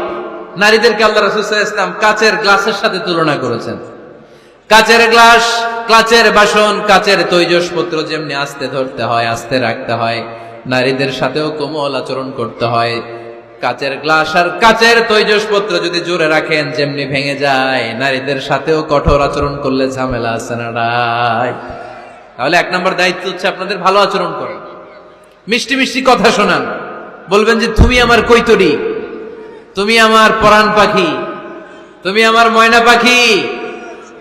নারীদেরকে আল্লাহ রাসূল সাল্লাল্লাহু আলাইহি ওয়াসাল্লাম কাচের গ্লাসের সাথে তুলনা করেছেন। কাচের গ্লাস, কাচের বাসন, কাচের তৈজসপত্র যেমনি আস্তে ধরতে হয়, আস্তে রাখতে হয়, নারীদের সাথেও কোমল আচরণ করতে হয়। কাচের গ্লাস আর কাচের তৈজসপত্র যদি জোরে রাখেন যেমনি ভেঙে যায়, নারীদের সাথেও কঠোর আচরণ করলে ঝামেলা আছে না নাই? তাহলে 1 নম্বর দায়িত্ব হচ্ছে আপনাদের ভালো আচরণ করেন, মিষ্টি মিষ্টি কথা শোনান, বলবেন যে তুমি আমার কৈতরি, তুমি আমার পরাণ পাখি, তুমি আমার ময়না পাখি,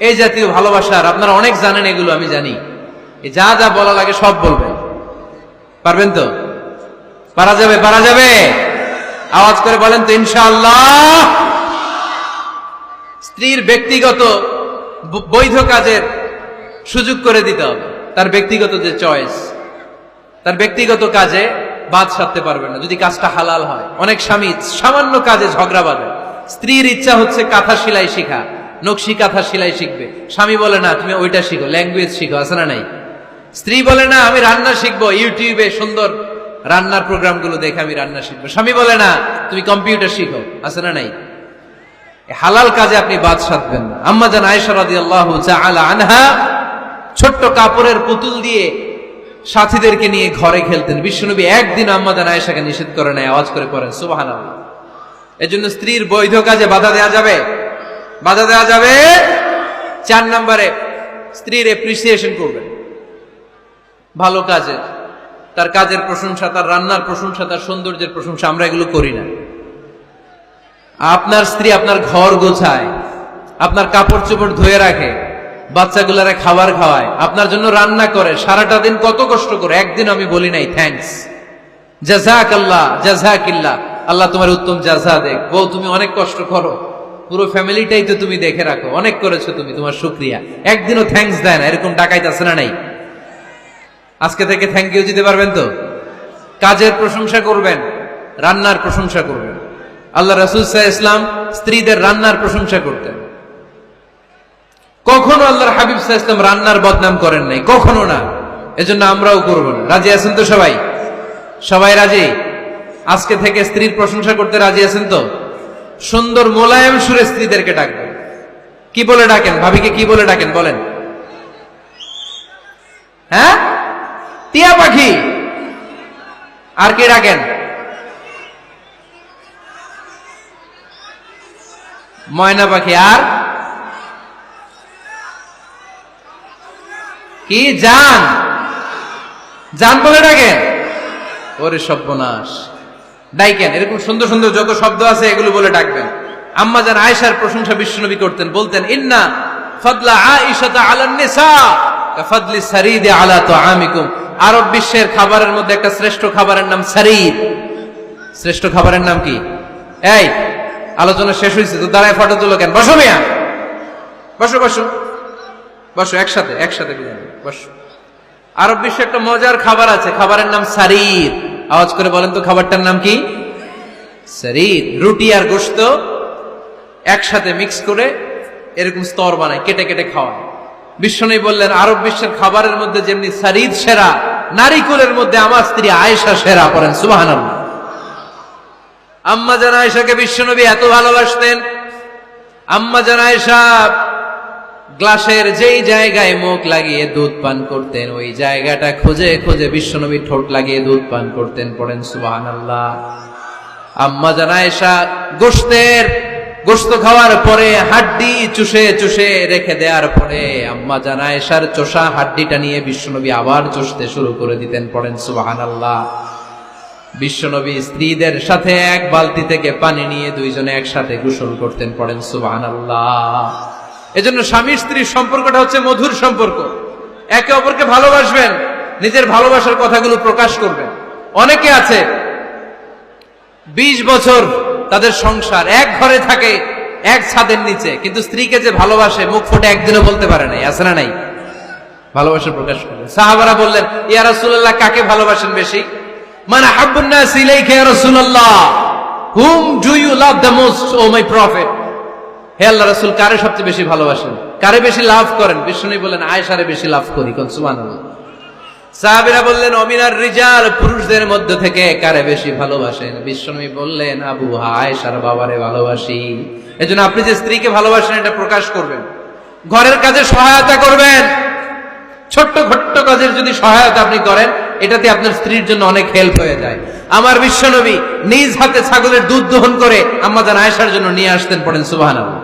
এই জাতীয় ভালোবাসার আপনারা অনেক জানেন, এগুলো আমি জানি। যা যা বলা লাগে সব বলবেন। পারবেন তো? পারা যাবে? পারা যাবে? আওয়াজ করে বলেন তো ইনশাআল্লাহ। স্ত্রীর ব্যক্তিগত বৈধ কাজের সুযোগ করে দিতে হবে। তার ব্যক্তিগত যে চয়েস, তার ব্যক্তিগত কাজে বাদ সাধতে পারবে না যদি কাজটা হালাল হয়। অনেক স্বামী সামান্য কাজে ঝগড়া বাঁধে। স্ত্রীর ইচ্ছা হচ্ছে কাঁথা সেলাই শিখা, নকশি কাঁথা সেলাই শিখবে, স্বামী বলে না তুমি ওইটা শিখো, ল্যাঙ্গুয়েজ শিখো, আছে না নাই? স্ত্রী বলে না আমি রান্না শিখবো, ইউটিউবে সুন্দর রান্নার প্রোগ্রামগুলো দেখে আমি রান্না শিখবো, স্বামী বলে না তুমি কম্পিউটার শিখো, আছে না নাই? হালাল কাজে আপনি বাদ সাধবেন না। আম্মা জান আয়েশা রাদিয়াল্লাহু তাআলা আনহা ছোট্ট কাপড়ের পুতুল দিয়ে সাথীদেরকে নিয়ে ঘরে খেলতেন। বিশ্বনবী একদিন আম্মা জান আয়েশাকে নিষেধ করে নাই। আওয়াজ করে পড়েন সুবহানাল্লাহ। এজন্য স্ত্রীর বৈধ কাজে বাধা দেওয়া যাবে? বাধা দেওয়া যাবে। 4 নম্বরে স্ত্রীর এপ্রিসিয়েশন করবেন, ভালো কাজের, তার কাজের প্রশংসা, তার রান্নার প্রশংসা, তার সৌন্দর্যের প্রশংসা। আমরা এগুলো করি না। আপনার স্ত্রী আপনার ঘর গোছায়, আপনার কাপড় চোপড় ধুয়ে রাখে, বাচ্চাগুলারে খাবার খাওয়ায়, আপনার জন্য রান্না করে, সারাটা দিন কত কষ্ট করে। একদিন আমি বলি নাই থ্যাঙ্কস, জাযাকাল্লাহ, জাযাকিল্লাহ, আল্লাহ তোমার উত্তম জাযা দেখ। বউ তুমি অনেক কষ্ট করো, পুরো ফ্যামিলিটাই তো তুমি দেখে রাখো, অনেক করেছো তুমি, তোমার শুকরিয়া। একদিনও থ্যাঙ্কস দেয় না, এরকম ডাকাইত আছে না নাই? আজকে থেকে থ্যাংক ইউ দিতে পারবেন তো? কাজের প্রশংসা করবেন, রান্নার প্রশংসা করবেন। আল্লাহ রাসূল সাল্লাল্লাহু আলাইহি ওয়াসাল্লাম স্ত্রীদের রান্নার প্রশংসা করতেন। কখনো আল্লাহর হাবিব সাল্লাল্লাহু আলাইহি ওয়াসাল্লাম রান্নার বদনাম করেন নাই, কখনো না। এজন্য আমরাও করব না। রাজি আছেন তো সবাই? সবাই রাজি? আজকে থেকে স্ত্রীর প্রশংসা করতে রাজি আছেন তো? সুন্দর মোলায়েম সুরে স্ত্রীদেরকে ডাকবেন। কি বলে ডাকেন? ভাবিকে কি বলে ডাকেন বলেন? হ্যাঁ, টিয়া পাখি। আর কি ডাকেন? ময়না পাখি। আর কি? জান। জান বলে ডাকেন? ওরে সর্বনাশ, ডাইকেন। এরকম সুন্দর সুন্দর যত শব্দ আছে এগুলো বলে ডাকবেন। আম্মা জান আয়েশার প্রশংসা বিশ্বনবী করতেন, বলতেন ইন্না ফাদলা আয়েশাতা আলান নিসা কাফাদলি সারিদ আলা তুআমিকুম। আরব বিশ্বের খাবারের মধ্যে একটা শ্রেষ্ঠ খাবারের নাম সারিদ। শ্রেষ্ঠ খাবারের নাম কি? এই আলোচনা শেষ হয়েছে তো দাঁড়ায় ফটো তুলো কেন? বসো মিয়া, বসো বসো বসো, একসাথে একসাথে বসো। আরব বিশ্বে একটা মজার খাবার আছে, খাবারের নাম সারিদ। আওয়াজ করে বলেন তো খাবারটার নাম কি? সারিদ। রুটি আর গোশত একসাথে মিক্স করে এরকম স্তর বানায়, কেটে কেটে খাওয়ায়। বিশ্বনবী বললেন আরব বিশ্বের খাবারের মধ্যে যেমনি সারিদ সেরা, নারীকুলের মধ্যে আমার স্ত্রী আয়েশা সেরা। পড়েন সুবহানাল্লাহ। আম্মা জান আয়েশাকে বিশ্বনবী এত ভালোবাসতেন, আম্মা জান আয়েশা গ্লাসের যেই জায়গায় মুখ লাগিয়ে দুধ পান করতেন, ওই জায়গাটা খুঁজে খুঁজে বিশ্বনবী ঠোঁট লাগিয়ে দুধ পান করতেন। পড়েন সুবহানাল্লাহ। আম্মা জান আয়েশা গোশত খাওয়ার পরে হাড্ডি চুষে চুষে রেখে দেওয়ার পরে আম্মা জান আয়েশার চোষা হাড্ডিটা নিয়ে বিশ্বনবী আবার চুষতে শুরু করে দিতেন। পড়েন সুবহানাল্লাহ। বিশ্বনবী স্ত্রীদের সাথে এক বালতি থেকে পানি নিয়ে দুইজনে একসাথে গোসল করতেন। পড়েন সুবহানাল্লাহ। এজন্য স্বামী স্ত্রীর সম্পর্কটা হচ্ছে মধুর সম্পর্ক। একে অপরকে ভালোবাসবেন, নিজের ভালোবাসার কথাগুলো প্রকাশ করবেন। অনেকে আছে 20 বছর তাদের সংসার, এক ঘরে থাকে, এক ছাদের নিচে, কিন্তু স্ত্রীকে যে ভালোবাসে মুখ ফুটে একদিনও বলতে পারে নাই, আছে না নাই? ভালোবাসা প্রকাশ করে। সাহাবারা বললেন, ইয়া রাসূলুল্লাহ, কাকে ভালোবাসেন বেশি? মান আহাব্বুন নাস ইলাইকা ইয়া রাসূলুল্লাহ, whom do you love the most, O my prophet? হে আল্লাহ রাসূল, কারে সবচেয়ে বেশি ভালোবাসেন, কারে বেশি লাভ করেন? বিষ্ণু বললেন, আয়েশারে বেশি লাভ করি। কোন সুবহানাল্লাহ। সাহাবীরা বললেন, অমিনার রিজাল, পুরুষদের মধ্যে থেকে কারে বেশি ভালোবাসেন? বিষ্ণু বললেন, আবু আয়েশার বাবারে ভালোবাসি। এজন্য আপনি যে স্ত্রীকে ভালোবাসেন এটা প্রকাশ করবেন, ঘরের কাজে সহায়তা করবেন। ছোট্ট ছোট্ট কাজের যদি সহায়তা আপনি করেন, এটাতে আপনার স্ত্রীর জন্য অনেক হেল্প হয়ে যায়। আমার বিশ্বনবী নিজ হাতে ছাগলের দুধ দহন করে আম্মাজান আয়েশার জন্য নিয়ে আসতেন, পড়েন সুবহানাল্লাহ।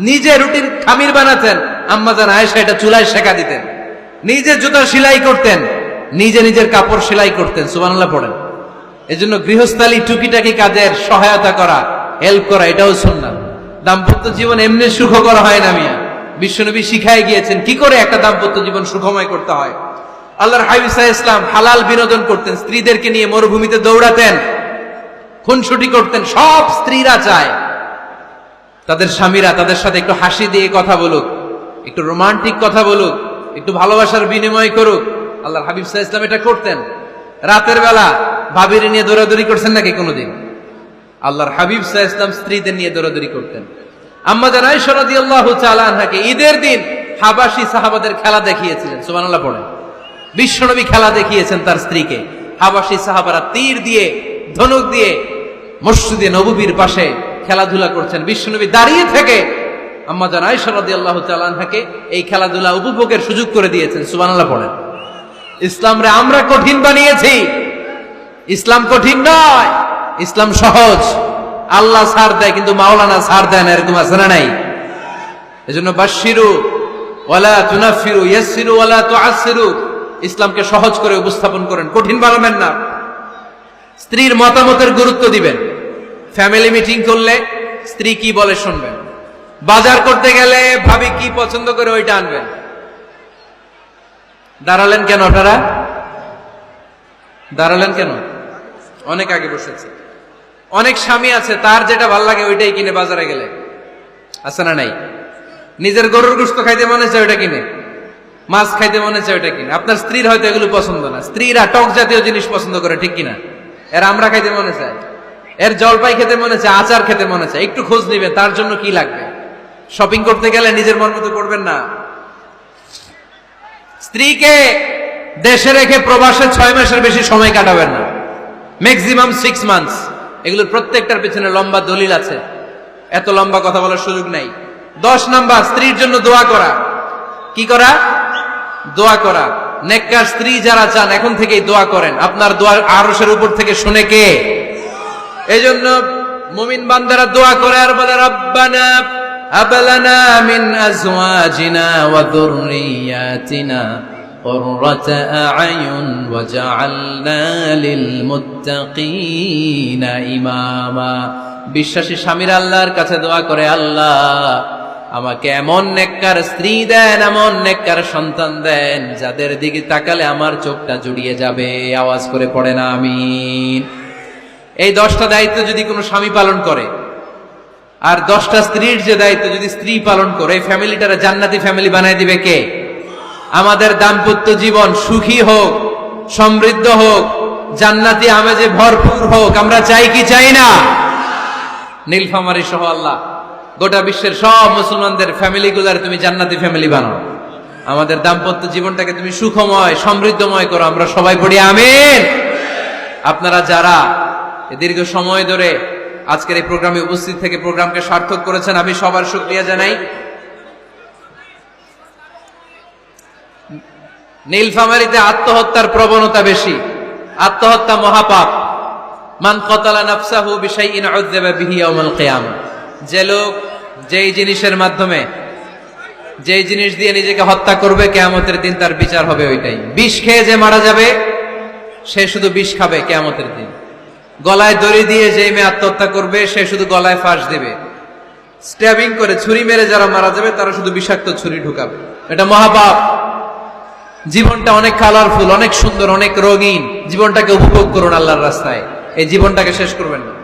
নিজে রুটির খামির বানাতেন, আম্মাজান আয়েশা এটা চুলায় সেকা দিতেন। নিজে জুতা সেলাই করতেন, নিজে নিজের কাপড় সেলাই করতেন, সুবহানাল্লাহ পড়েন। এজন্য গৃহস্থালী টুকিটাকি কাজের সহায়তা করা, হেল্প করা, এটাও সুন্নাত। দাম্পত্য জীবন এমনি সুখকর হয় না মিয়া, বিশ্বনবী শিখায় গিয়েছেন কি করে একটা দাম্পত্য জীবন সুখময় করতে হয়। আল্লাহর হাবিব সাল্লাল্লাহু আলাইহি ওয়াসাল্লাম হালাল বিনোদন করতেন, স্ত্রীদেরকে নিয়ে মরুভূমিতে দৌড়াতেন, খুনসুটি করতেন। সব স্ত্রীরা চায় তাদের স্বামীরা তাদের সাথে একটু হাসি দিয়ে কথা বলুক, একটু রোমান্টিক কথা বলুক, একটু ভালোবাসার বিনিময় করুক। আল্লাহর হাবিব সাল্লাল্লাহু আলাইহি ওয়াসাল্লাম এটা করতেন। রাতের বেলা ভাবিরে নিয়ে দৌড়াদৌড়ি করছেন নাকি কোনোদিন? আল্লাহর হাবিব সাল্লাল্লাহু আলাইহি ওয়াসাল্লাম স্ত্রীদের নিয়ে দৌড়াদৌড়ি করতেন। আম্মা জান আয়েশা রাদিয়াল্লাহু তাআলা আনহাকে ঈদের দিন হাবাসী সাহাবাদের খেলা দেখিয়েছিলেন, সুবহানাল্লাহ পড়েন। বিশ্বনবী খেলা দেখিয়েছেন তার স্ত্রীকে। হাবাসী সাহাবারা তীর দিয়ে, ধনুক দিয়ে মসজিদে নববীর পাশে খেলাধুলা করছেন। বিশ্বনবী দাঁড়িয়ে থেকে আম্মা জান আয়েশা রাদিয়াল্লাহু তাআলা আনহাকে এই খেলাধুলা উপভোগের সুযোগ করে দিয়েছেন, সুবহানাল্লাহ পড়েন। ইসলামরে আমরা কঠিন বানিয়েছি, ইসলাম কঠিন নয়, ইসলাম সহজ। আল্লাহ ছাড় দেয় কিন্তু মাওলানা ছাড় দেয় না, এরকম আছে না নাই? এজন্য বাশশিরু ওয়ালা তুনাফিরু, ইয়াসসিরু ওয়ালা তুআসসিরু। ইসলামকে সহজ করে উপস্থাপন করেন, কঠিন বানাবেন না। স্ত্রীর মতামতের গুরুত্ব দিবেন। ফ্যামিলি মিটিং করলে স্ত্রী কি বলে শুনবেন। বাজার করতে গেলে ভাবি কি পছন্দ করে ওইটা আনবেন। দাঁড়ালেন কেন আপনারা? দাঁড়ালেন কেন? অনেক আগে বসেছে। অনেক স্বামী আছে তার যেটা ভাল লাগে ওইটাই কিনে বাজারে গেলে, আছে না নাই? নিজের গরুর গোশত খাইতে মনে চায় ওইটা কিনে, মাছ খাইতে মনে চায় ওইটা কিনে। আপনার স্ত্রীর হয়তো এগুলো পছন্দ না। স্ত্রীরা টক জাতীয় জিনিস পছন্দ করে, ঠিক কিনা? এর আমরা খাইতে মনে চায়, এর জলপাই খেতে মনে চায়, আচার খেতে মনে চায়। একটু খোঁজ নিবে তার জন্য কি লাগবে। শপিং করতে গেলে নিজের মন মতো করবেন না। স্ত্রীকে দেশে রেখে প্রবাসে 6 মাসের বেশি সময় কাটাবেন না, ম্যাক্সিমাম 6 মান্থস। এগুলোর প্রত্যেকটার পেছনে লম্বা দলিল আছে, এত লম্বা কথা বলার সুযোগ নাই। 10 নাম্বার, স্ত্রীর জন্য দোয়া করা। কি করা? দোয়া করা। নেককার স্ত্রী যারা চান এখন থেকেই দোয়া করেন। আপনার দোয়া আরশের উপর থেকে শুনে কে? এজন্য মুমিন বান্দারা দোয়া করে আর বলে, রব্বানা হাব লানা মিন আজওয়াজিনা ওয়া যুররিয়াতিনা কুররাতা আ'য়ুন ওয়াজআলনা লিল মুত্তাকিনা ইমামা। বিশ্বাসী স্বামীরা আল্লাহর কাছে দোয়া করে, আল্লাহ আমাকে এমন নেককার স্ত্রী দেন, এমন নেককার সন্তান দেন যাদের দিকে তাকালে আমার চোখটা জুড়িয়ে যাবে। আওয়াজ করে পড়ে না আমিন। এই 10টা দায়িত্ব যদি কোনো স্বামী পালন করে, আর 10টা স্ত্রীর যে দায়িত্ব যদি স্ত্রী পালন করে, এই ফ্যামিলিটারে জান্নাতি ফ্যামিলি বানায় দিবে কে? আমাদের দাম্পত্য জীবন সুখী হোক, সমৃদ্ধ হোক, জান্নাতি আমেজে ভরপুর হোক। আমরা চাই কি চাই না? নীলফামারী সহ আল্লাহ গোটা বিশ্বের সব মুসলমানদের ফ্যামিলিগুলার তুমি জান্নাতি ফ্যামিলি বানাও। আমাদের দাম্পত্য জীবনটাকে তুমি সুখময়, সমৃদ্ধময় করো। আমরা সবাই পড়ি আমিন। আপনারা যারা দীর্ঘ সময় ধরে আজকের এই প্রোগ্রামে উপস্থিত থেকে প্রোগ্রামকে সার্থক করেছেন, আমি সবার শুকরিয়া জানাই। নীলফামারীতে আত্মহত্যার প্রবণতা বেশি, আত্মহত্যা মহাপাপ। মান কতালা নাফসাহু বিশাইইন উযযিবা বিহি ইয়াউমাল কিয়ামা। যে লোক যেই জিনিসের মাধ্যমে, যেই জিনিস দিয়ে নিজেকে হত্যা করবে, কিয়ামতের দিন তার বিচার হবে ওইটাই। বিষ খেয়ে যে মারা যাবে সে শুধু বিষ খাবে কিয়ামতের দিন। গলায় দড়ি দিয়ে যে মেয়ে আত্মহত্যা করবে সে শুধু গলায় ফাঁস দিবে। স্ট্যাবিং করে ছুরি মেরে যারা মারা যাবে তারা শুধু বিষাক্ত ছুরি ঢুকাবে। এটা মহাপাপ। জীবনটা অনেক কালারফুল, অনেক সুন্দর, অনেক রঙিন। জীবনটাকে উপভোগ করুন আল্লাহর রাস্তায়। এই জীবনটাকে শেষ করবেন না।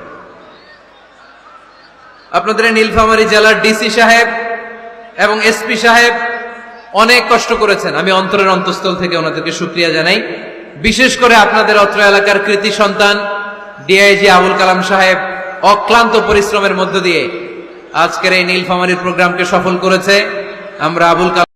আপনাদের এই নীলফামারী জেলার ডিসি সাহেব এবং এসপি সাহেব অনেক কষ্ট করেছেন, আমি অন্তরের অন্তঃস্থল থেকে ওনাদেরকে শুকরিয়া জানাই। বিশেষ করে আপনাদের অত্র এলাকার কৃতি সন্তান ডিআইজি আবুল কালাম সাহেব অক্লান্ত পরিশ্রমের মধ্য দিয়ে আজকের এই নীলফামারীর প্রোগ্রামকে সফল করেছে। আমরা আবুল কালাম